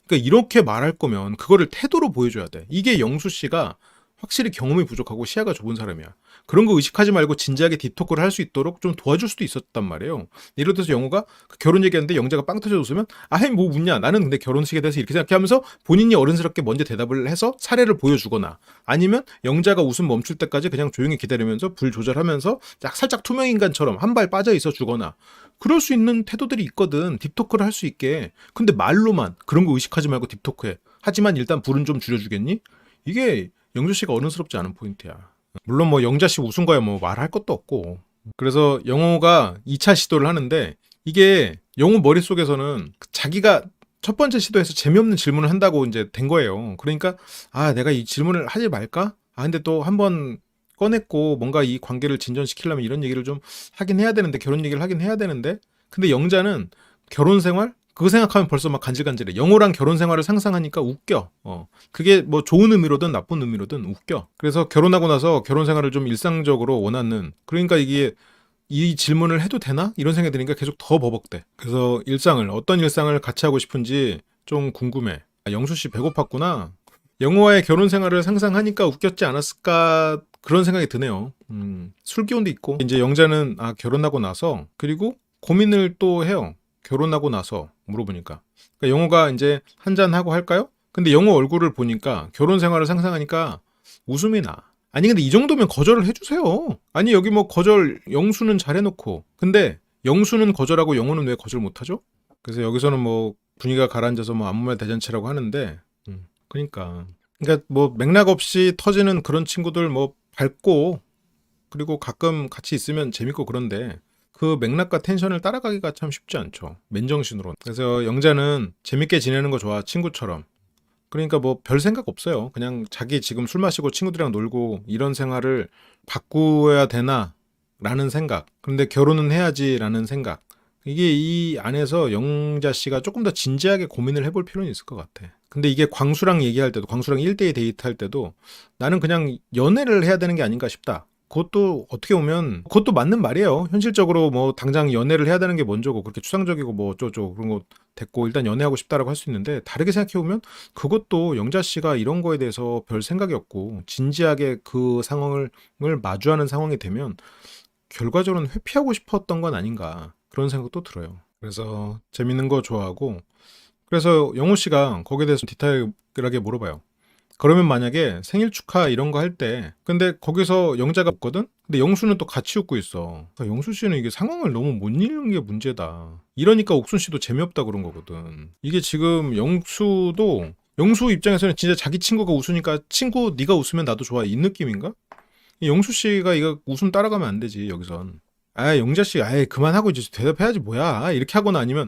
그러니까 이렇게 말할 거면 그거를 태도로 보여줘야 돼. 이게 영수 씨가 확실히 경험이 부족하고 시야가 좁은 사람이야. 그런 거 의식하지 말고 진지하게 딥토크를 할 수 있도록 좀 도와줄 수도 있었단 말이에요. 예를 들어서 영호가 결혼 얘기하는데 영자가 빵 터져 웃으면 뭐 웃냐? 나는 근데 결혼식에 대해서 이렇게 생각하면서 본인이 어른스럽게 먼저 대답을 해서 사례를 보여주거나 아니면 영자가 웃음 멈출 때까지 그냥 조용히 기다리면서 불 조절하면서 살짝 투명인간처럼 한 발 빠져 있어 주거나 그럴 수 있는 태도들이 있거든. 딥토크를 할 수 있게. 근데 말로만 그런 거 의식하지 말고 딥토크해. 하지만 일단 불은 좀 줄여주겠니? 이게 영주 씨가 어른스럽지 않은 포인트야. 물론 영자 씨 웃은 거야 말할 것도 없고. 그래서 영호가 2차 시도를 하는데 이게 영호 머릿속에서는 자기가 첫 번째 시도에서 재미없는 질문을 한다고 이제 된 거예요. 그러니까 내가 이 질문을 하지 말까? 근데 또 한번 꺼냈고 뭔가 이 관계를 진전시키려면 이런 얘기를 좀 하긴 해야 되는데 결혼 얘기를 하긴 해야 되는데 근데 영자는 결혼 생활? 그거 생각하면 벌써 막 간질간질해. 영호랑 결혼 생활을 상상하니까 웃겨. 그게 좋은 의미로든 나쁜 의미로든 웃겨. 그래서 결혼하고 나서 결혼 생활을 좀 일상적으로 원하는 그러니까 이게 이 질문을 해도 되나? 이런 생각이 드니까 계속 더 버벅대. 그래서 어떤 일상을 같이 하고 싶은지 좀 궁금해. 아, 영수 씨 배고팠구나. 영호와의 결혼 생활을 상상하니까 웃겼지 않았을까 그런 생각이 드네요. 술 기운도 있고 이제 영자는 결혼하고 나서 그리고 고민을 또 해요. 결혼하고 나서 물어보니까 그러니까 영호가 이제 한잔 하고 할까요? 근데 영호 얼굴을 보니까 결혼 생활을 상상하니까 웃음이 나. 아니 근데 이 정도면 거절을 해주세요. 아니 여기 뭐 거절 영수는 잘해놓고 근데 영수는 거절하고 영호는 왜 거절 못하죠? 그래서 여기서는 뭐 분위기가 가라앉아서 뭐 아무 말 대잔치라고 하는데 그러니까 뭐 맥락 없이 터지는 그런 친구들 뭐 밝고 그리고 가끔 같이 있으면 재밌고 그런데 그 맥락과 텐션을 따라가기가 참 쉽지 않죠. 맨정신으로. 그래서 영자는 재밌게 지내는 거 좋아. 친구처럼. 그러니까 뭐 별 생각 없어요. 그냥 자기 지금 술 마시고 친구들이랑 놀고 이런 생활을 바꾸어야 되나 라는 생각. 그런데 결혼은 해야지 라는 생각. 이게 이 안에서 영자 씨가 조금 더 진지하게 고민을 해볼 필요는 있을 것 같아. 근데 이게 광수랑 얘기할 때도, 광수랑 1대1 데이트할 때도 나는 그냥 연애를 해야 되는 게 아닌가 싶다. 그것도 어떻게 보면 그것도 맞는 말이에요. 현실적으로 뭐 당장 연애를 해야 되는 게 먼저고 그렇게 추상적이고 뭐 어쩌고 그런 거 됐고 일단 연애하고 싶다라고 할 수 있는데 다르게 생각해 보면 그것도 영자 씨가 이런 거에 대해서 별 생각이 없고 진지하게 그 상황을 마주하는 상황이 되면 결과적으로는 회피하고 싶었던 건 아닌가 그런 생각도 들어요. 그래서 재밌는 거 좋아하고 그래서 영호 씨가 거기에 대해서 디테일하게 물어봐요. 그러면 만약에 생일 축하 이런 거 할 때 근데 거기서 영자가 웃거든? 근데 영수는 또 같이 웃고 있어. 그러니까 영수 씨는 이게 상황을 너무 못 읽는 게 문제다. 이러니까 옥순 씨도 재미없다 그런 거거든. 이게 지금 영수 입장에서는 진짜 자기 친구가 웃으니까 친구 네가 웃으면 나도 좋아 이 느낌인가? 영수 씨가 이거 웃음 따라가면 안 되지 여기선. 영자 씨 그만하고 이제 대답해야지 뭐야 이렇게 하거나 아니면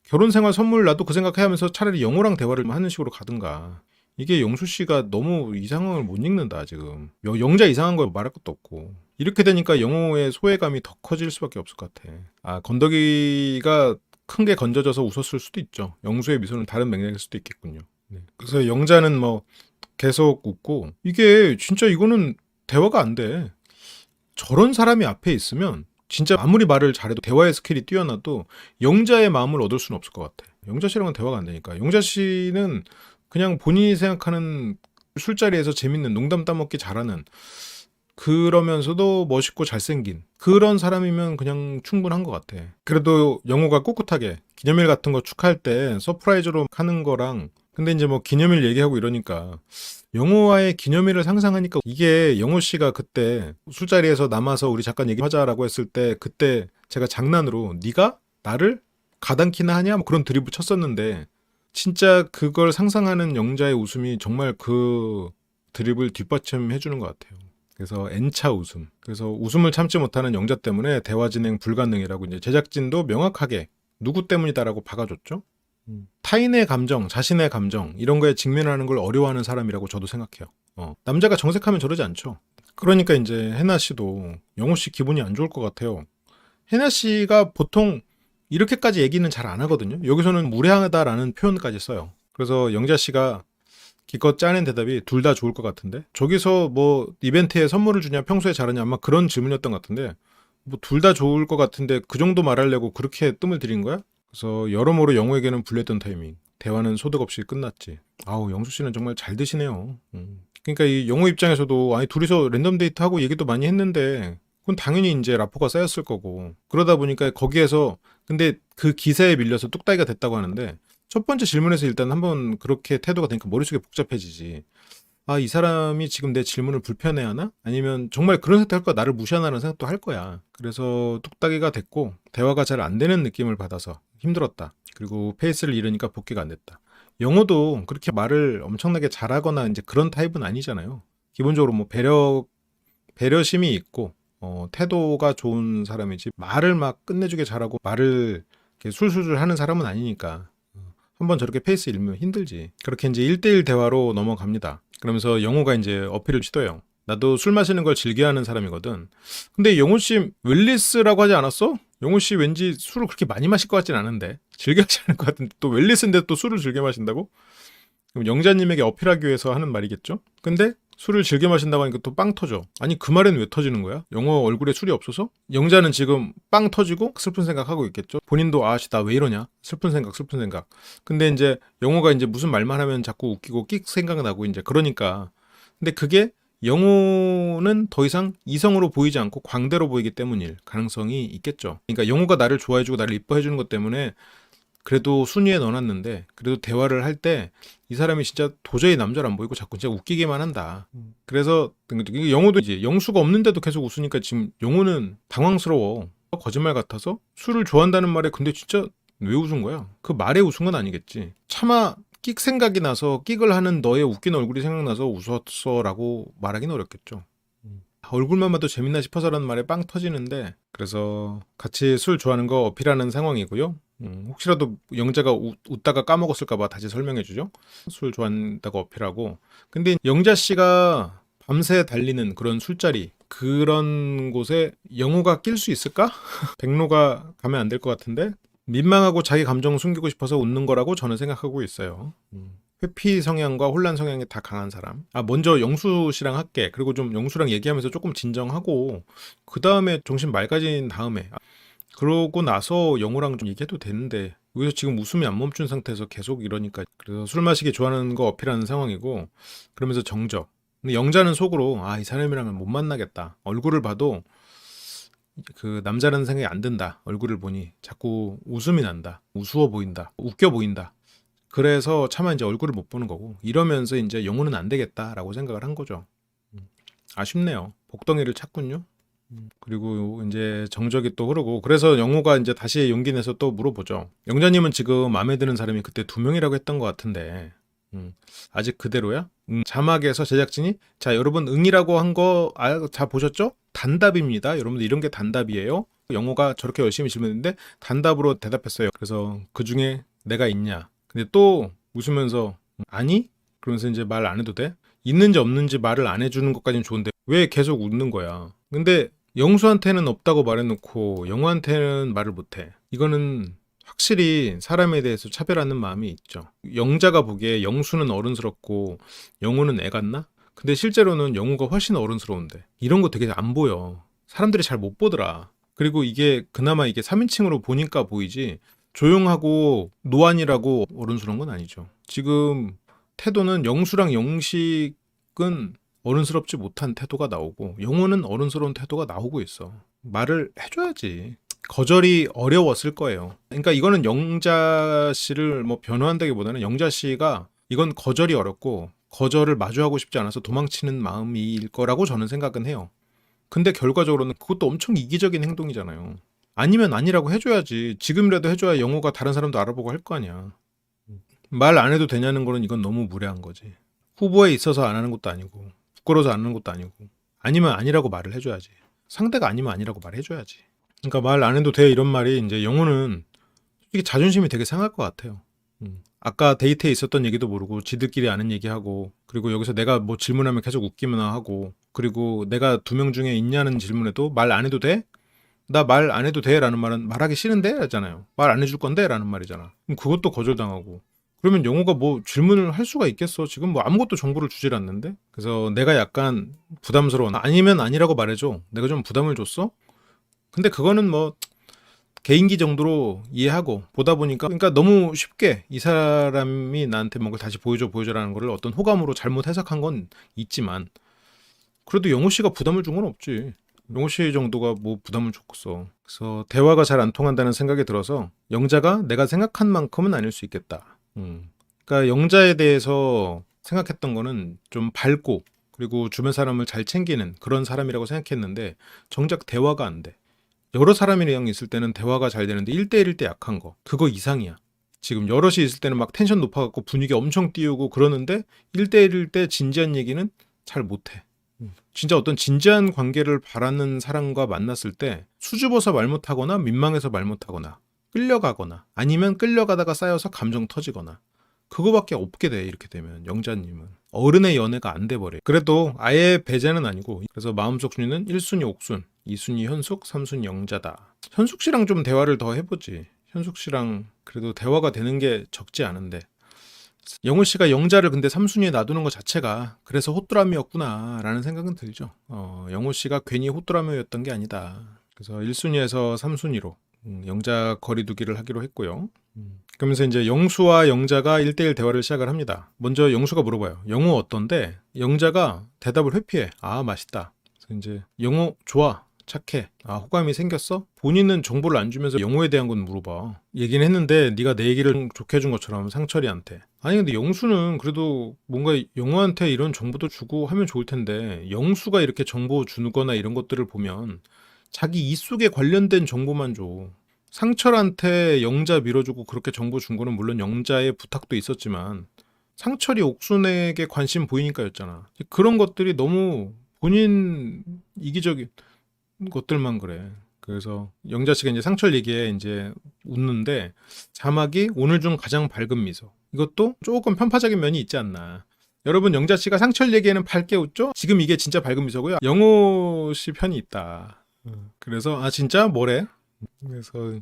결혼 생활 선물 나도 그 생각해 하면서 차라리 영호랑 대화를 하는 식으로 가든가. 이게 영수 씨가 너무 이 상황을 못 읽는다 지금. 영자 이상한 거 말할 것도 없고. 이렇게 되니까 영호의 소외감이 더 커질 수밖에 없을 것 같아. 건더기가 큰 게 건져져서 웃었을 수도 있죠. 영수의 미소는 다른 맥락일 수도 있겠군요. 네. 그래서 영자는 뭐 계속 웃고 이게 진짜 이거는 대화가 안 돼. 저런 사람이 앞에 있으면 진짜 아무리 말을 잘해도 대화의 스킬이 뛰어나도 영자의 마음을 얻을 수는 없을 것 같아. 영자 씨랑은 대화가 안 되니까. 영자 씨는 그냥 본인이 생각하는 술자리에서 재밌는 농담 따먹기 잘하는 그러면서도 멋있고 잘생긴 그런 사람이면 그냥 충분한 것 같아. 그래도 영호가 꿋꿋하게 기념일 같은 거 축하할 때 서프라이즈로 하는 거랑 근데 이제 뭐 기념일 얘기하고 이러니까 영호와의 기념일을 상상하니까 이게 영호 씨가 그때 술자리에서 남아서 우리 잠깐 얘기하자라고 했을 때 그때 제가 장난으로 네가 나를 가당키나 하냐 뭐 그런 드립을 쳤었는데 진짜 그걸 상상하는 영자의 웃음이 정말 그 드립을 뒷받침해 주는 것 같아요. 그래서 N차 웃음. 그래서 웃음을 참지 못하는 영자 때문에 대화 진행 불가능이라고 이제 제작진도 명확하게 누구 때문이다라고 박아줬죠. 타인의 감정, 자신의 감정 이런 거에 직면하는 걸 어려워하는 사람이라고 저도 생각해요. 남자가 정색하면 저러지 않죠. 그러니까 이제 해나 씨도 영호 씨 기분이 안 좋을 것 같아요. 해나 씨가 보통 이렇게까지 얘기는 잘 안 하거든요. 여기서는 무례하다라는 표현까지 써요. 그래서 영자 씨가 기껏 짜낸 대답이 둘 다 좋을 것 같은데 저기서 뭐 이벤트에 선물을 주냐 평소에 잘하냐 아마 그런 질문이었던 것 같은데 뭐 둘 다 좋을 것 같은데 그 정도 말하려고 그렇게 뜸을 들인 거야? 그래서 여러모로 영호에게는 불리했던 타이밍. 대화는 소득 없이 끝났지. 영수 씨는 정말 잘 드시네요. 그러니까 이 영호 입장에서도 둘이서 랜덤 데이트하고 얘기도 많이 했는데 그건 당연히 이제 라포가 쌓였을 거고 그러다 보니까 거기에서 근데 그 기세에 밀려서 뚝딱이가 됐다고 하는데 첫 번째 질문에서 일단 한번 그렇게 태도가 되니까 머릿속에 복잡해지지. 이 사람이 지금 내 질문을 불편해하나? 아니면 정말 그런 생각 할 거야. 나를 무시하나라는 생각도 할 거야. 그래서 뚝딱이가 됐고 대화가 잘 안 되는 느낌을 받아서 힘들었다. 그리고 페이스를 잃으니까 복귀가 안 됐다. 영어도 그렇게 말을 엄청나게 잘하거나 이제 그런 타입은 아니잖아요. 기본적으로 뭐 배려심이 있고 태도가 좋은 사람이지 말을 막 끝내주게 잘하고 말을 이렇게 술술술 하는 사람은 아니니까 한번 저렇게 페이스 잃으면 힘들지. 그렇게 이제 1대1 대화로 넘어갑니다. 그러면서 영호가 이제 어필을 시도해요. 나도 술 마시는 걸 즐겨하는 사람이거든. 근데 영호 씨 웰리스라고 하지 않았어? 영호 씨 왠지 술을 그렇게 많이 마실 것 같진 않은데 즐겨하지 않을 것 같은데 또 웰리스인데 또 술을 즐겨 마신다고? 그럼 영자님에게 어필하기 위해서 하는 말이겠죠? 근데 술을 즐겨 마신다고 하니까 또 빵 터져. 아니 그 말엔 왜 터지는 거야? 영호 얼굴에 술이 없어서? 영자는 지금 빵 터지고 슬픈 생각하고 있겠죠. 본인도 아씨 나 왜 이러냐? 슬픈 생각 슬픈 생각. 근데 이제 영호가 이제 무슨 말만 하면 자꾸 웃기고 끽 생각나고 이제 그러니까. 근데 그게 영호는 더 이상 이성으로 보이지 않고 광대로 보이기 때문일 가능성이 있겠죠. 그러니까 영호가 나를 좋아해주고 나를 이뻐해주는 것 때문에 그래도 순위에 넣어놨는데 그래도 대화를 할 때 이 사람이 진짜 도저히 남자를 안 보이고 자꾸 진짜 웃기게만 한다. 그래서 영호도 이제 영수가 없는데도 계속 웃으니까 지금 영호는 당황스러워. 거짓말 같아서 술을 좋아한다는 말에 근데 진짜 왜 웃은 거야? 그 말에 웃은 건 아니겠지. 차마 끽 생각이 나서 끽을 하는 너의 웃긴 얼굴이 생각나서 웃었어라고 말하기는 어렵겠죠. 얼굴만 봐도 재밌나 싶어서라는 말에 빵 터지는데 그래서 같이 술 좋아하는 거 어필하는 상황이고요. 혹시라도 영자가 웃다가 까먹었을까봐 다시 설명해주죠. 술 좋아한다고 어필하고 근데 영자 씨가 밤새 달리는 그런 술자리 그런 곳에 영호가 낄 수 있을까? 백로가 가면 안 될 것 같은데 민망하고 자기 감정 숨기고 싶어서 웃는 거라고 저는 생각하고 있어요. 회피 성향과 혼란 성향이 다 강한 사람. 먼저 영수 씨랑 할게. 그리고 좀 영수랑 얘기하면서 조금 진정하고 그 다음에 정신 맑아진 다음에 그러고 나서 영호랑 좀 얘기해도 되는데 왜 지금 웃음이 안 멈춘 상태에서 계속 이러니까 그래서 술 마시기 좋아하는 거 어필하는 상황이고 그러면서 정적. 근데 영자는 속으로 이 사람이랑은 못 만나겠다. 얼굴을 봐도 그 남자라는 생각이 안 든다. 얼굴을 보니 자꾸 웃음이 난다. 우스워 보인다. 웃겨 보인다. 그래서 차마 이제 얼굴을 못 보는 거고 이러면서 이제 영호는 안 되겠다라고 생각을 한 거죠. 아쉽네요. 복덩이를 찾군요. 그리고 이제 정적이 또 흐르고 그래서 영호가 이제 다시 용기 내서 또 물어보죠. 영자님은 지금 마음에 드는 사람이 그때 2명이라고 했던 것 같은데 아직 그대로야? 자막에서 제작진이 자 여러분 응이라고 한 거 다 보셨죠? 단답입니다. 여러분들 이런 게 단답이에요. 영호가 저렇게 열심히 질문했는데 단답으로 대답했어요. 그래서 그 중에 내가 있냐? 근데 또 웃으면서 아니? 그러면서 이제 말 안 해도 돼? 있는지 없는지 말을 안 해주는 것까지는 좋은데 왜 계속 웃는 거야? 근데 영수한테는 없다고 말해놓고 영호한테는 말을 못해. 이거는 확실히 사람에 대해서 차별하는 마음이 있죠. 영자가 보기에 영수는 어른스럽고 영호는 애 같나? 근데 실제로는 영호가 훨씬 어른스러운데 이런 거 되게 안 보여. 사람들이 잘 못 보더라. 그리고 이게 그나마 이게 3인칭으로 보니까 보이지 조용하고 노안이라고 어른스러운 건 아니죠. 지금 태도는 영수랑 영식은 어른스럽지 못한 태도가 나오고 영호는 어른스러운 태도가 나오고 있어. 말을 해줘야지. 거절이 어려웠을 거예요. 그러니까 이거는 영자 씨를 뭐 변호한다기보다는 영자 씨가 이건 거절이 어렵고 거절을 마주하고 싶지 않아서 도망치는 마음일 거라고 저는 생각은 해요. 근데 결과적으로는 그것도 엄청 이기적인 행동이잖아요. 아니면 아니라고 해줘야지. 지금이라도 해줘야 영호가 다른 사람도 알아보고 할 거 아니야. 말 안 해도 되냐는 거는 이건 너무 무례한 거지. 후보에 있어서 안 하는 것도 아니고 부끄러워서 안 하는 것도 아니고 아니면 아니라고 말을 해줘야지. 상대가 아니면 아니라고 말해줘야지. 그러니까 말 안 해도 돼 이런 말이 이제 영호는 솔직히 자존심이 되게 상할 것 같아요. 아까 데이트에 있었던 얘기도 모르고 지들끼리 아는 얘기하고 그리고 여기서 내가 뭐 질문하면 계속 웃기만 하고 그리고 내가 2명 중에 있냐는 질문에도 말 안 해도 돼? 나 말 안 해도 돼? 라는 말은 말하기 싫은데? 라잖아요. 말 안 해줄 건데? 라는 말이잖아. 그럼 그것도 거절당하고 그러면 영호가 뭐 질문을 할 수가 있겠어. 지금 뭐 아무것도 정보를 주질 않는데. 그래서 내가 약간 부담스러워. 아니면 아니라고 말해줘. 내가 좀 부담을 줬어? 근데 그거는 뭐 개인기 정도로 이해하고 보다 보니까 그러니까 너무 쉽게 이 사람이 나한테 뭔가 다시 보여줘라는 거를 어떤 호감으로 잘못 해석한 건 있지만 그래도 영호 씨가 부담을 준 건 없지. 영호 씨 정도가 뭐 부담을 줬겠어. 그래서 대화가 잘 안 통한다는 생각이 들어서 영자가 내가 생각한 만큼은 아닐 수 있겠다. 그러니까 영자에 대해서 생각했던 거는 좀 밝고 그리고 주변 사람을 잘 챙기는 그런 사람이라고 생각했는데 정작 대화가 안 돼. 여러 사람이랑 있을 때는 대화가 잘 되는데 1대1일 때 약한 거 그거 이상이야. 지금 여럿이 있을 때는 막 텐션 높아갖고 분위기 엄청 띄우고 그러는데 1대1일 때 진지한 얘기는 잘 못해. 진짜 어떤 진지한 관계를 바라는 사람과 만났을 때 수줍어서 말 못하거나 민망해서 말 못하거나 끌려가거나 아니면 끌려가다가 쌓여서 감정 터지거나 그거밖에 없게 돼. 이렇게 되면 영자님은 어른의 연애가 안 돼버려. 그래도 아예 배제는 아니고 그래서 마음속 순위는 1순위 옥순 2순위 현숙 3순위 영자다. 현숙 씨랑 좀 대화를 더 해보지. 현숙 씨랑 그래도 대화가 되는 게 적지 않은데 영호 씨가 영자를 근데 3순위에 놔두는 것 자체가 그래서 호뚜라미였구나라는 생각은 들죠. 영호 씨가 괜히 호뚜라미였던 게 아니다. 그래서 1순위에서 3순위로 영자 거리두기를 하기로 했고요. 그러면서 이제 영수와 영자가 1대1 대화를 시작을 합니다. 먼저 영수가 물어봐요. 영호 어떤데? 영자가 대답을 회피해. 아, 맛있다. 그래서 이제 영호 좋아. 착해. 아, 호감이 생겼어? 본인은 정보를 안 주면서 영호에 대한 건 물어봐. 얘기는 했는데 네가 내 얘기를 좋게 해준 것처럼 상철이한테. 아니 근데 영수는 그래도 뭔가 영호한테 이런 정보도 주고 하면 좋을 텐데 영수가 이렇게 정보 주거나 이런 것들을 보면 자기 이속에 관련된 정보만 줘. 상철한테 영자 밀어주고 그렇게 정보 준 거는 물론 영자의 부탁도 있었지만 상철이 옥순에게 관심 보이니까였잖아. 그런 것들이 너무 본인 이기적인 것들만 그래. 그래서 영자 씨가 이제 상철 얘기에 이제 웃는데 자막이 오늘 중 가장 밝은 미소. 이것도 조금 편파적인 면이 있지 않나. 여러분 영자 씨가 상철 얘기에는 밝게 웃죠? 지금 이게 진짜 밝은 미소고요. 영호 씨 편이 있다. 그래서 아 진짜 뭐래? 그래서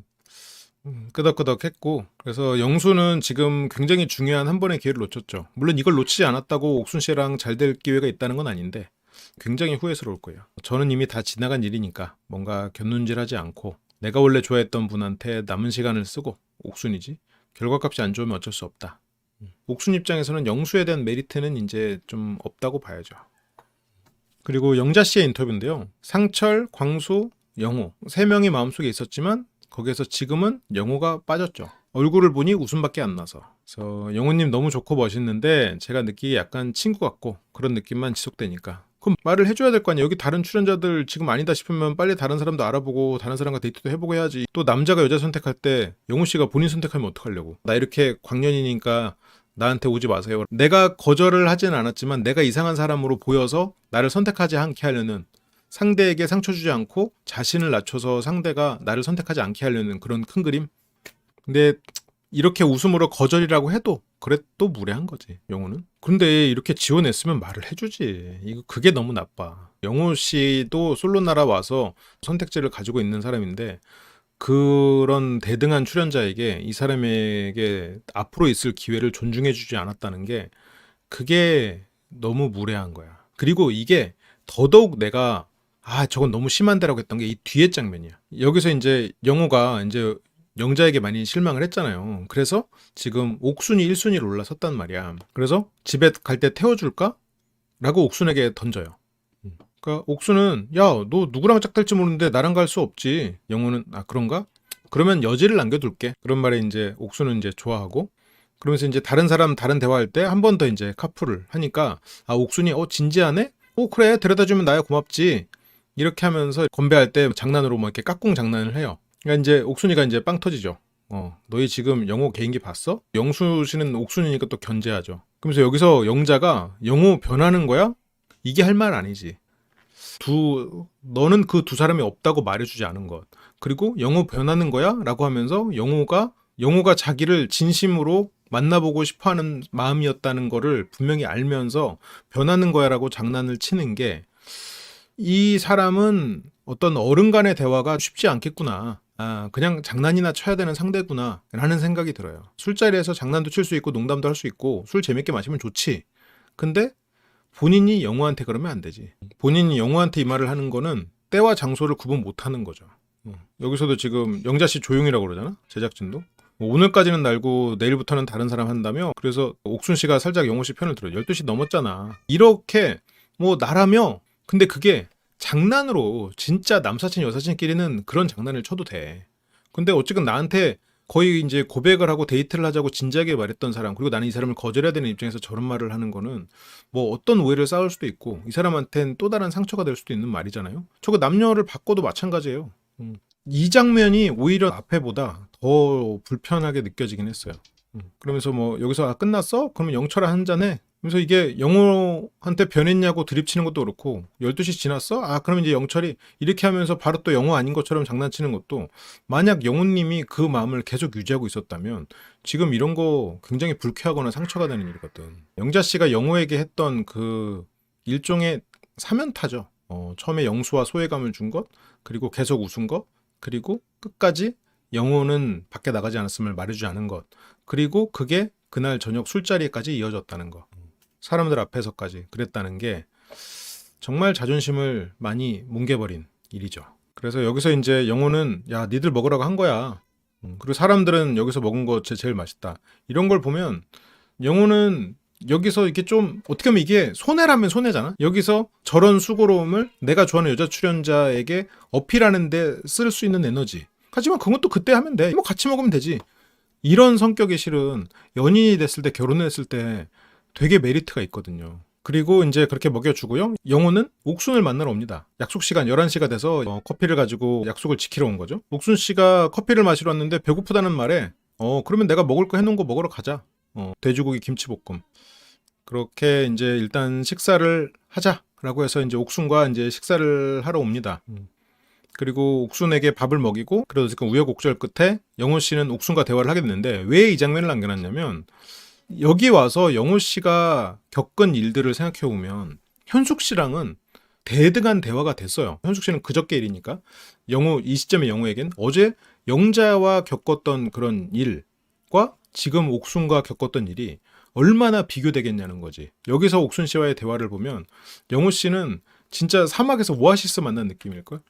끄덕끄덕했고 그래서 영수는 지금 굉장히 중요한 한 번의 기회를 놓쳤죠. 물론 이걸 놓치지 않았다고 옥순 씨랑 잘 될 기회가 있다는 건 아닌데 굉장히 후회스러울 거예요. 저는 이미 다 지나간 일이니까 뭔가 곁눈질하지 않고 내가 원래 좋아했던 분한테 남은 시간을 쓰고 옥순이지 결과값이 안 좋으면 어쩔 수 없다. 옥순 입장에서는 영수에 대한 메리트는 이제 좀 없다고 봐야죠. 그리고 영자 씨의 인터뷰인데요. 상철, 광수, 영호 세 명이 마음속에 있었지만 거기에서 지금은 영호가 빠졌죠. 얼굴을 보니 웃음밖에 안 나서. 그래서 영호님 너무 좋고 멋있는데 제가 느끼기에 약간 친구 같고 그런 느낌만 지속되니까 그럼 말을 해줘야 될 거 아니야. 여기 다른 출연자들 지금 아니다 싶으면 빨리 다른 사람도 알아보고 다른 사람과 데이트도 해보고 해야지. 또 남자가 여자 선택할 때 영호 씨가 본인 선택하면 어떡하려고. 나 이렇게 광년이니까 나한테 오지 마세요. 내가 거절을 하진 않았지만 내가 이상한 사람으로 보여서 나를 선택하지 않게 하려는 상대에게 상처 주지 않고 자신을 낮춰서 상대가 나를 선택하지 않게 하려는 그런 큰 그림. 근데 이렇게 웃음으로 거절이라고 해도 그래도 무례한 거지 영호는. 근데 이렇게 지원했으면 말을 해주지. 이거 그게 너무 나빠. 영호 씨도 솔로 나라 와서 선택지를 가지고 있는 사람인데 그런 대등한 출연자에게 이 사람에게 앞으로 있을 기회를 존중해주지 않았다는 게 그게 너무 무례한 거야. 그리고 이게 더더욱 내가 저건 너무 심한데라고 했던 게 이 뒤에 장면이야. 여기서 이제 영호가 이제 영자에게 많이 실망을 했잖아요. 그래서 지금 옥순이 1순위로 올라섰단 말이야. 그래서 집에 갈 때 태워줄까? 라고 옥순에게 던져요. 그러니까 옥순은 야, 너 누구랑 짝달지 모르는데 나랑 갈 수 없지. 영호는 그런가? 그러면 여지를 남겨둘게. 그런 말에 이제 옥순은 이제 좋아하고 그러면서 이제 다른 사람 다른 대화할 때 한 번 더 이제 카풀을 하니까 옥순이 진지하네? 그래 데려다주면 나야 고맙지. 이렇게 하면서 건배할 때 장난으로 뭐 이렇게 깍꿍 장난을 해요. 그러니까 이제 옥순이가 이제 빵 터지죠. 너희 지금 영호 개인기 봤어? 영수 씨는 옥순이니까 또 견제하죠. 그러면서 여기서 영자가 영호 변하는 거야? 이게 할 말 아니지. 너는 그 두 사람이 없다고 말해주지 않은 것. 그리고 영호 변하는 거야? 라고 하면서 영호가 자기를 진심으로 만나보고 싶어하는 마음이었다는 거를 분명히 알면서 변하는 거야 라고 장난을 치는 게 이 사람은 어떤 어른 간의 대화가 쉽지 않겠구나. 그냥 장난이나 쳐야 되는 상대구나 라는 생각이 들어요. 술자리에서 장난도 칠 수 있고 농담도 할 수 있고 술 재밌게 마시면 좋지. 근데 본인이 영호한테 그러면 안 되지. 본인이 영호한테 이 말을 하는 거는 때와 장소를 구분 못하는 거죠. 여기서도 지금 영자씨 조용이라고 그러잖아. 제작진도. 오늘까지는 날고 내일부터는 다른 사람 한다며. 그래서 옥순씨가 살짝 영호씨 편을 들어요. 12시 넘었잖아. 이렇게 뭐 나라며. 근데 그게 장난으로 진짜 남사친 여사친끼리는 그런 장난을 쳐도 돼. 근데 어쨌든 나한테 거의 이제 고백을 하고 데이트를 하자고 진지하게 말했던 사람, 그리고 나는 이 사람을 거절해야 되는 입장에서 저런 말을 하는 거는 뭐 어떤 오해를 쌓을 수도 있고 이 사람한테는 또 다른 상처가 될 수도 있는 말이잖아요. 저거 남녀를 바꿔도 마찬가지예요. 이 장면이 오히려 앞에보다 더 불편하게 느껴지긴 했어요. 그러면서 뭐 여기서 끝났어? 그러면 영철아 한 잔해. 그래서 이게 영호한테 변했냐고 드립치는 것도 그렇고 12시 지났어? 그러면 이제 영철이 이렇게 하면서 바로 또 영호 아닌 것처럼 장난치는 것도 만약 영호님이 그 마음을 계속 유지하고 있었다면 지금 이런 거 굉장히 불쾌하거나 상처가 되는 일이거든. 영자씨가 영호에게 했던 그 일종의 사면타죠. 처음에 영수와 소외감을 준 것, 그리고 계속 웃은 것, 그리고 끝까지 영호는 밖에 나가지 않았음을 말해주지 않은 것, 그리고 그게 그날 저녁 술자리까지 이어졌다는 거. 사람들 앞에서까지 그랬다는 게 정말 자존심을 많이 뭉개버린 일이죠. 그래서 여기서 이제 영호는 야, 니들 먹으라고 한 거야. 그리고 사람들은 여기서 먹은 거 제일 맛있다. 이런 걸 보면 영호는 여기서 이게 좀 어떻게 하면 이게 손해라면 손해잖아. 여기서 저런 수고로움을 내가 좋아하는 여자 출연자에게 어필하는 데 쓸 수 있는 에너지. 하지만 그것도 그때 하면 돼. 뭐 같이 먹으면 되지. 이런 성격이 실은 연인이 됐을 때 결혼했을 때 되게 메리트가 있거든요. 그리고 이제 그렇게 먹여주고요. 영호는 옥순을 만나러 옵니다. 약속 시간 11시가 돼서 커피를 가지고 약속을 지키러 온 거죠. 옥순 씨가 커피를 마시러 왔는데 배고프다는 말에 그러면 내가 먹을 거 해놓은 거 먹으러 가자. 돼지고기 김치볶음. 그렇게 이제 일단 식사를 하자라고 해서 이제 옥순과 이제 식사를 하러 옵니다. 그리고 옥순에게 밥을 먹이고 그래도 지금 우여곡절 끝에 영호 씨는 옥순과 대화를 하게 됐는데 왜 이 장면을 남겨놨냐면 여기 와서 영호 씨가 겪은 일들을 생각해 보면 현숙 씨랑은 대등한 대화가 됐어요. 현숙 씨는 그저께 일이니까 이 시점에 영호에겐 어제 영자와 겪었던 그런 일과 지금 옥순과 겪었던 일이 얼마나 비교되겠냐는 거지. 여기서 옥순 씨와의 대화를 보면 영호 씨는 진짜 사막에서 오아시스 만난 느낌일걸?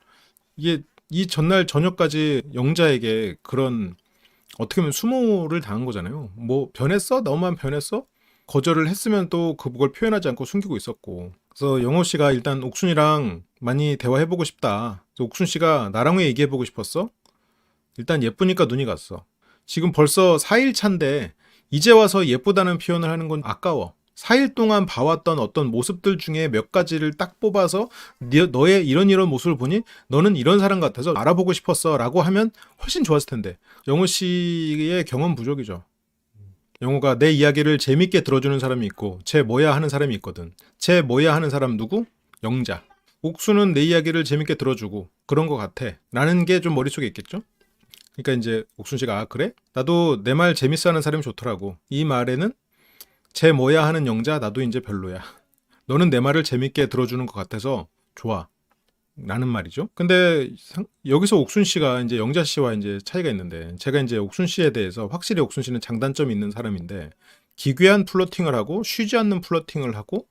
이게 이 전날 저녁까지 영자에게 그런 어떻게 보면 수모를 당한 거잖아요. 뭐 변했어? 너만 변했어? 거절을 했으면 또 그걸 표현하지 않고 숨기고 있었고. 그래서 영호 씨가 일단 옥순이랑 많이 대화해보고 싶다. 그래서 옥순 씨가 나랑 왜 얘기해보고 싶었어? 일단 예쁘니까 눈이 갔어. 지금 벌써 4일 차인데 이제 와서 예쁘다는 표현을 하는 건 아까워. 4일 동안 봐왔던 어떤 모습들 중에 몇 가지를 딱 뽑아서 너의 이런 모습을 보니 너는 이런 사람 같아서 알아보고 싶었어 라고 하면 훨씬 좋았을 텐데 영호 씨의 경험 부족이죠. 영호가 내 이야기를 재밌게 들어주는 사람이 있고 쟤 뭐야 하는 사람이 있거든. 쟤 뭐야 하는 사람 누구? 영자. 옥수는 내 이야기를 재밌게 들어주고 그런 것 같아 라는 게 좀 머릿속에 있겠죠. 그러니까 이제 옥순 씨가 그래? 나도 내 말 재밌어 하는 사람이 좋더라고. 이 말에는 쟤 뭐야 하는 영자 나도 이제 별로야. 너는 내 말을 재밌게 들어주는 것 같아서 좋아. 라는 말이죠. 근데 여기서 옥순 씨가 이제 영자 씨와 이제 차이가 있는데 제가 이제 옥순 씨에 대해서 확실히 옥순 씨는 장단점이 있는 사람인데 기괴한 플러팅을 하고 쉬지 않는 플러팅을 하고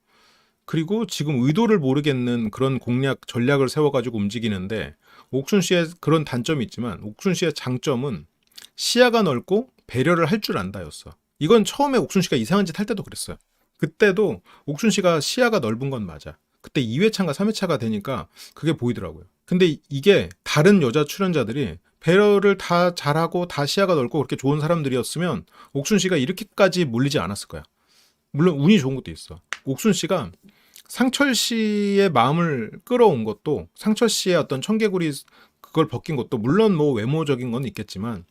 그리고 지금 의도를 모르겠는 그런 공략 전략을 세워가지고 움직이는데 옥순 씨의 그런 단점이 있지만 옥순 씨의 장점은 시야가 넓고 배려를 할 줄 안다였어. 이건 처음에 옥순 씨가 이상한 짓 할 때도 그랬어요. 그때도 옥순 씨가 시야가 넓은 건 맞아. 그때 2회차인가 3회차가 되니까 그게 보이더라고요. 근데 이게 다른 여자 출연자들이 배려를 다 잘하고 다 시야가 넓고 그렇게 좋은 사람들이었으면 옥순 씨가 이렇게까지 몰리지 않았을 거야. 물론 운이 좋은 것도 있어. 옥순 씨가 상철 씨의 마음을 끌어온 것도 상철 씨의 어떤 청개구리 그걸 벗긴 것도 물론 뭐 외모적인 건 있겠지만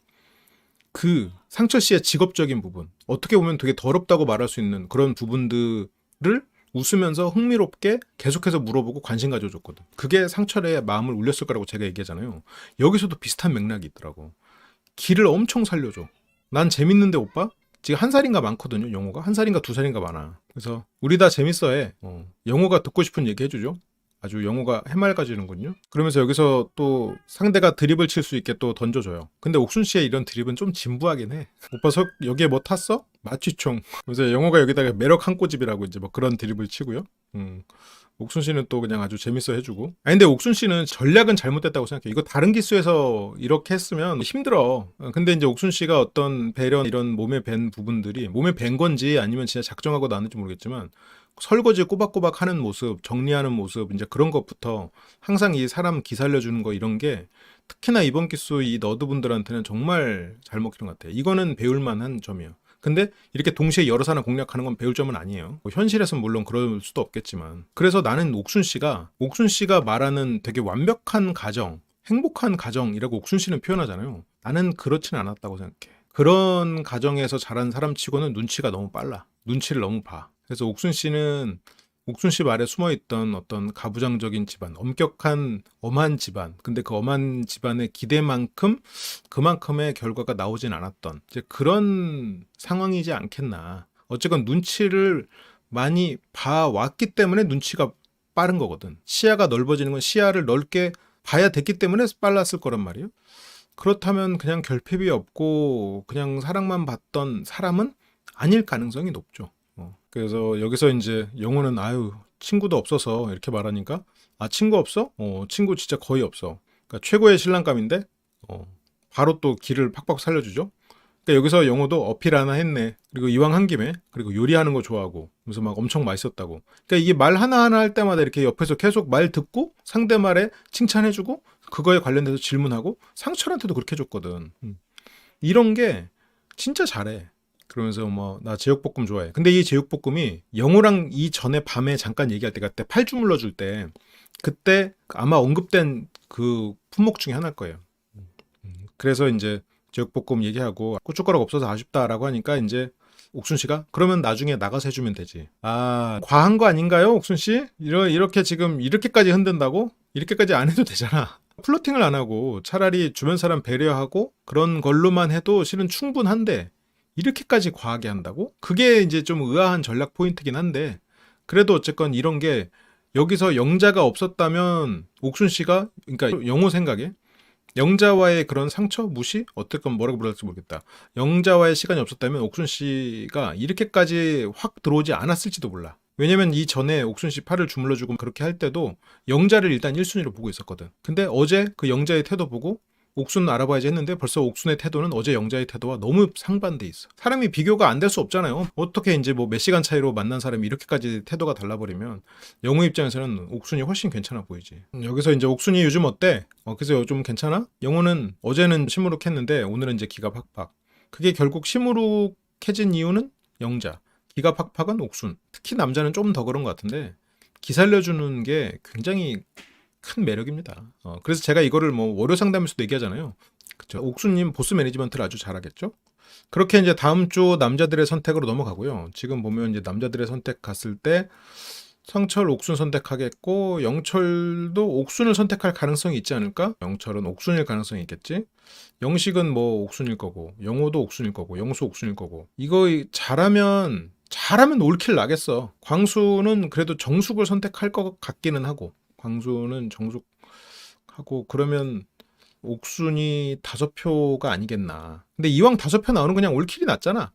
그 상철 씨의 직업적인 부분 어떻게 보면 되게 더럽다고 말할 수 있는 그런 부분들을 웃으면서 흥미롭게 계속해서 물어보고 관심 가져줬거든. 그게 상철의 마음을 울렸을 거라고 제가 얘기하잖아요. 여기서도 비슷한 맥락이 있더라고. 기를 엄청 살려줘. 난 재밌는데 오빠? 지금 1살인가 많거든요. 영호가 1살인가 2살인가 많아. 그래서 우리 다 재밌어해. 영호가 듣고 싶은 얘기 해주죠. 아주 영호가 해맑아지는군요. 그러면서 여기서 또 상대가 드립을 칠 수 있게 또 던져줘요. 근데 옥순 씨의 이런 드립은 좀 진부하긴 해. 오빠 여기에 뭐 탔어? 마취총. 그래서 영호가 여기다가 매력 한 꼬집이라고 이제 뭐 그런 드립을 치고요. 옥순 씨는 또 그냥 아주 재밌어 해주고. 아니 근데 옥순 씨는 전략은 잘못됐다고 생각해. 이거 다른 기수에서 이렇게 했으면 힘들어. 근데 이제 옥순 씨가 어떤 배려 이런 몸에 밴 부분들이 몸에 밴 건지 아니면 진짜 작정하고 나는지 모르겠지만 설거지 꼬박꼬박 하는 모습, 정리하는 모습 이제 그런 것부터 항상 이 사람 기 살려주는 거 이런 게 특히나 이번 기수 이 너드분들한테는 정말 잘 먹히는 것 같아요. 이거는 배울 만한 점이에요. 근데 이렇게 동시에 여러 사람 공략하는 건 배울 점은 아니에요. 뭐 현실에서는 물론 그럴 수도 없겠지만 그래서 나는 옥순 씨가 말하는 되게 완벽한 가정, 행복한 가정이라고 옥순 씨는 표현하잖아요. 나는 그렇지는 않았다고 생각해. 그런 가정에서 자란 사람치고는 눈치가 너무 빨라. 눈치를 너무 봐. 그래서 옥순 씨 말에 숨어있던 어떤 가부장적인 집안, 엄격한 엄한 집안, 근데 그 엄한 집안의 기대만큼 그만큼의 결과가 나오진 않았던 이제 그런 상황이지 않겠나. 어쨌건 눈치를 많이 봐왔기 때문에 눈치가 빠른 거거든. 시야가 넓어지는 건 시야를 넓게 봐야 됐기 때문에 빨랐을 거란 말이에요. 그렇다면 그냥 결핍이 없고 그냥 사랑만 받던 사람은 아닐 가능성이 높죠. 그래서 여기서 이제 영호는 아유 친구도 없어서 이렇게 말하니까 아 친구 없어? 친구 진짜 거의 없어. 그러니까 최고의 신랑감인데 바로 또 기를 팍팍 살려주죠. 그러니까 여기서 영호도 어필 하나 했네. 그리고 이왕 한 김에 그리고 요리하는 거 좋아하고 그래서 막 엄청 맛있었다고. 그러니까 이게 말 하나하나 할 때마다 이렇게 옆에서 계속 말 듣고 상대 말에 칭찬해주고 그거에 관련돼서 질문하고 상철한테도 그렇게 해줬거든. 이런 게 진짜 잘해. 그러면서 뭐 나 제육볶음 좋아해. 근데 이 제육볶음이 영호랑 이 전에 밤에 잠깐 얘기할 때 그때 팔 주물러 줄 때 그때 아마 언급된 그 품목 중에 하나일 거예요. 그래서 이제 제육볶음 얘기하고 고춧가루가 없어서 아쉽다라고 하니까 이제 옥순 씨가 그러면 나중에 나가서 해주면 되지. 아 과한 거 아닌가요, 옥순 씨? 이렇게 지금 이렇게까지 흔든다고? 이렇게까지 안 해도 되잖아. 플러팅을 안 하고 차라리 주변 사람 배려하고 그런 걸로만 해도 실은 충분한데 이렇게까지 과하게 한다고? 그게 이제 좀 의아한 전략 포인트긴 한데 그래도 어쨌건 이런 게 여기서 영자가 없었다면 옥순 씨가 그러니까 영호 생각에 영자와의 그런 상처, 무시? 어떻건 뭐라고 부를지 모르겠다. 영자와의 시간이 없었다면 옥순 씨가 이렇게까지 확 들어오지 않았을지도 몰라. 왜냐면 이 전에 옥순 씨 팔을 주물러주고 그렇게 할 때도 영자를 일단 1순위로 보고 있었거든. 근데 어제 그 영자의 태도 보고 옥순 알아봐야지 했는데 벌써 옥순의 태도는 어제 영자의 태도와 너무 상반돼 있어. 사람이 비교가 안 될 수 없잖아요. 어떻게 이제 뭐 몇 시간 차이로 만난 사람이 이렇게까지 태도가 달라버리면 영우 입장에서는 옥순이 훨씬 괜찮아 보이지. 여기서 이제 옥순이 요즘 어때? 그래서 좀 괜찮아? 영우는 어제는 시무룩했는데 오늘은 이제 기가 팍팍. 그게 결국 시무룩해진 이유는 영자. 기가 팍팍은 옥순. 특히 남자는 좀 더 그런 것 같은데 기 살려주는 게 굉장히 큰 매력입니다. 그래서 제가 이거를 뭐 월요 상담에서도 얘기하잖아요. 그쵸. 옥수님 보스 매니지먼트를 아주 잘하겠죠. 그렇게 이제 다음 주 남자들의 선택으로 넘어가고요. 지금 보면 이제 남자들의 선택 갔을 때 상철 옥순 선택하겠고 영철도 옥순을 선택할 가능성이 있지 않을까? 영철은 옥순일 가능성이 있겠지. 영식은 뭐 옥순일 거고 영호도 옥순일 거고 영수 옥순일 거고 이거 잘하면 올킬 나겠어. 광수는 그래도 정숙을 선택할 것 같기는 하고 광수는 정숙하고 그러면 옥순이 5표가 아니겠나. 근데 이왕 5표 나오는 그냥 올킬이 낫잖아.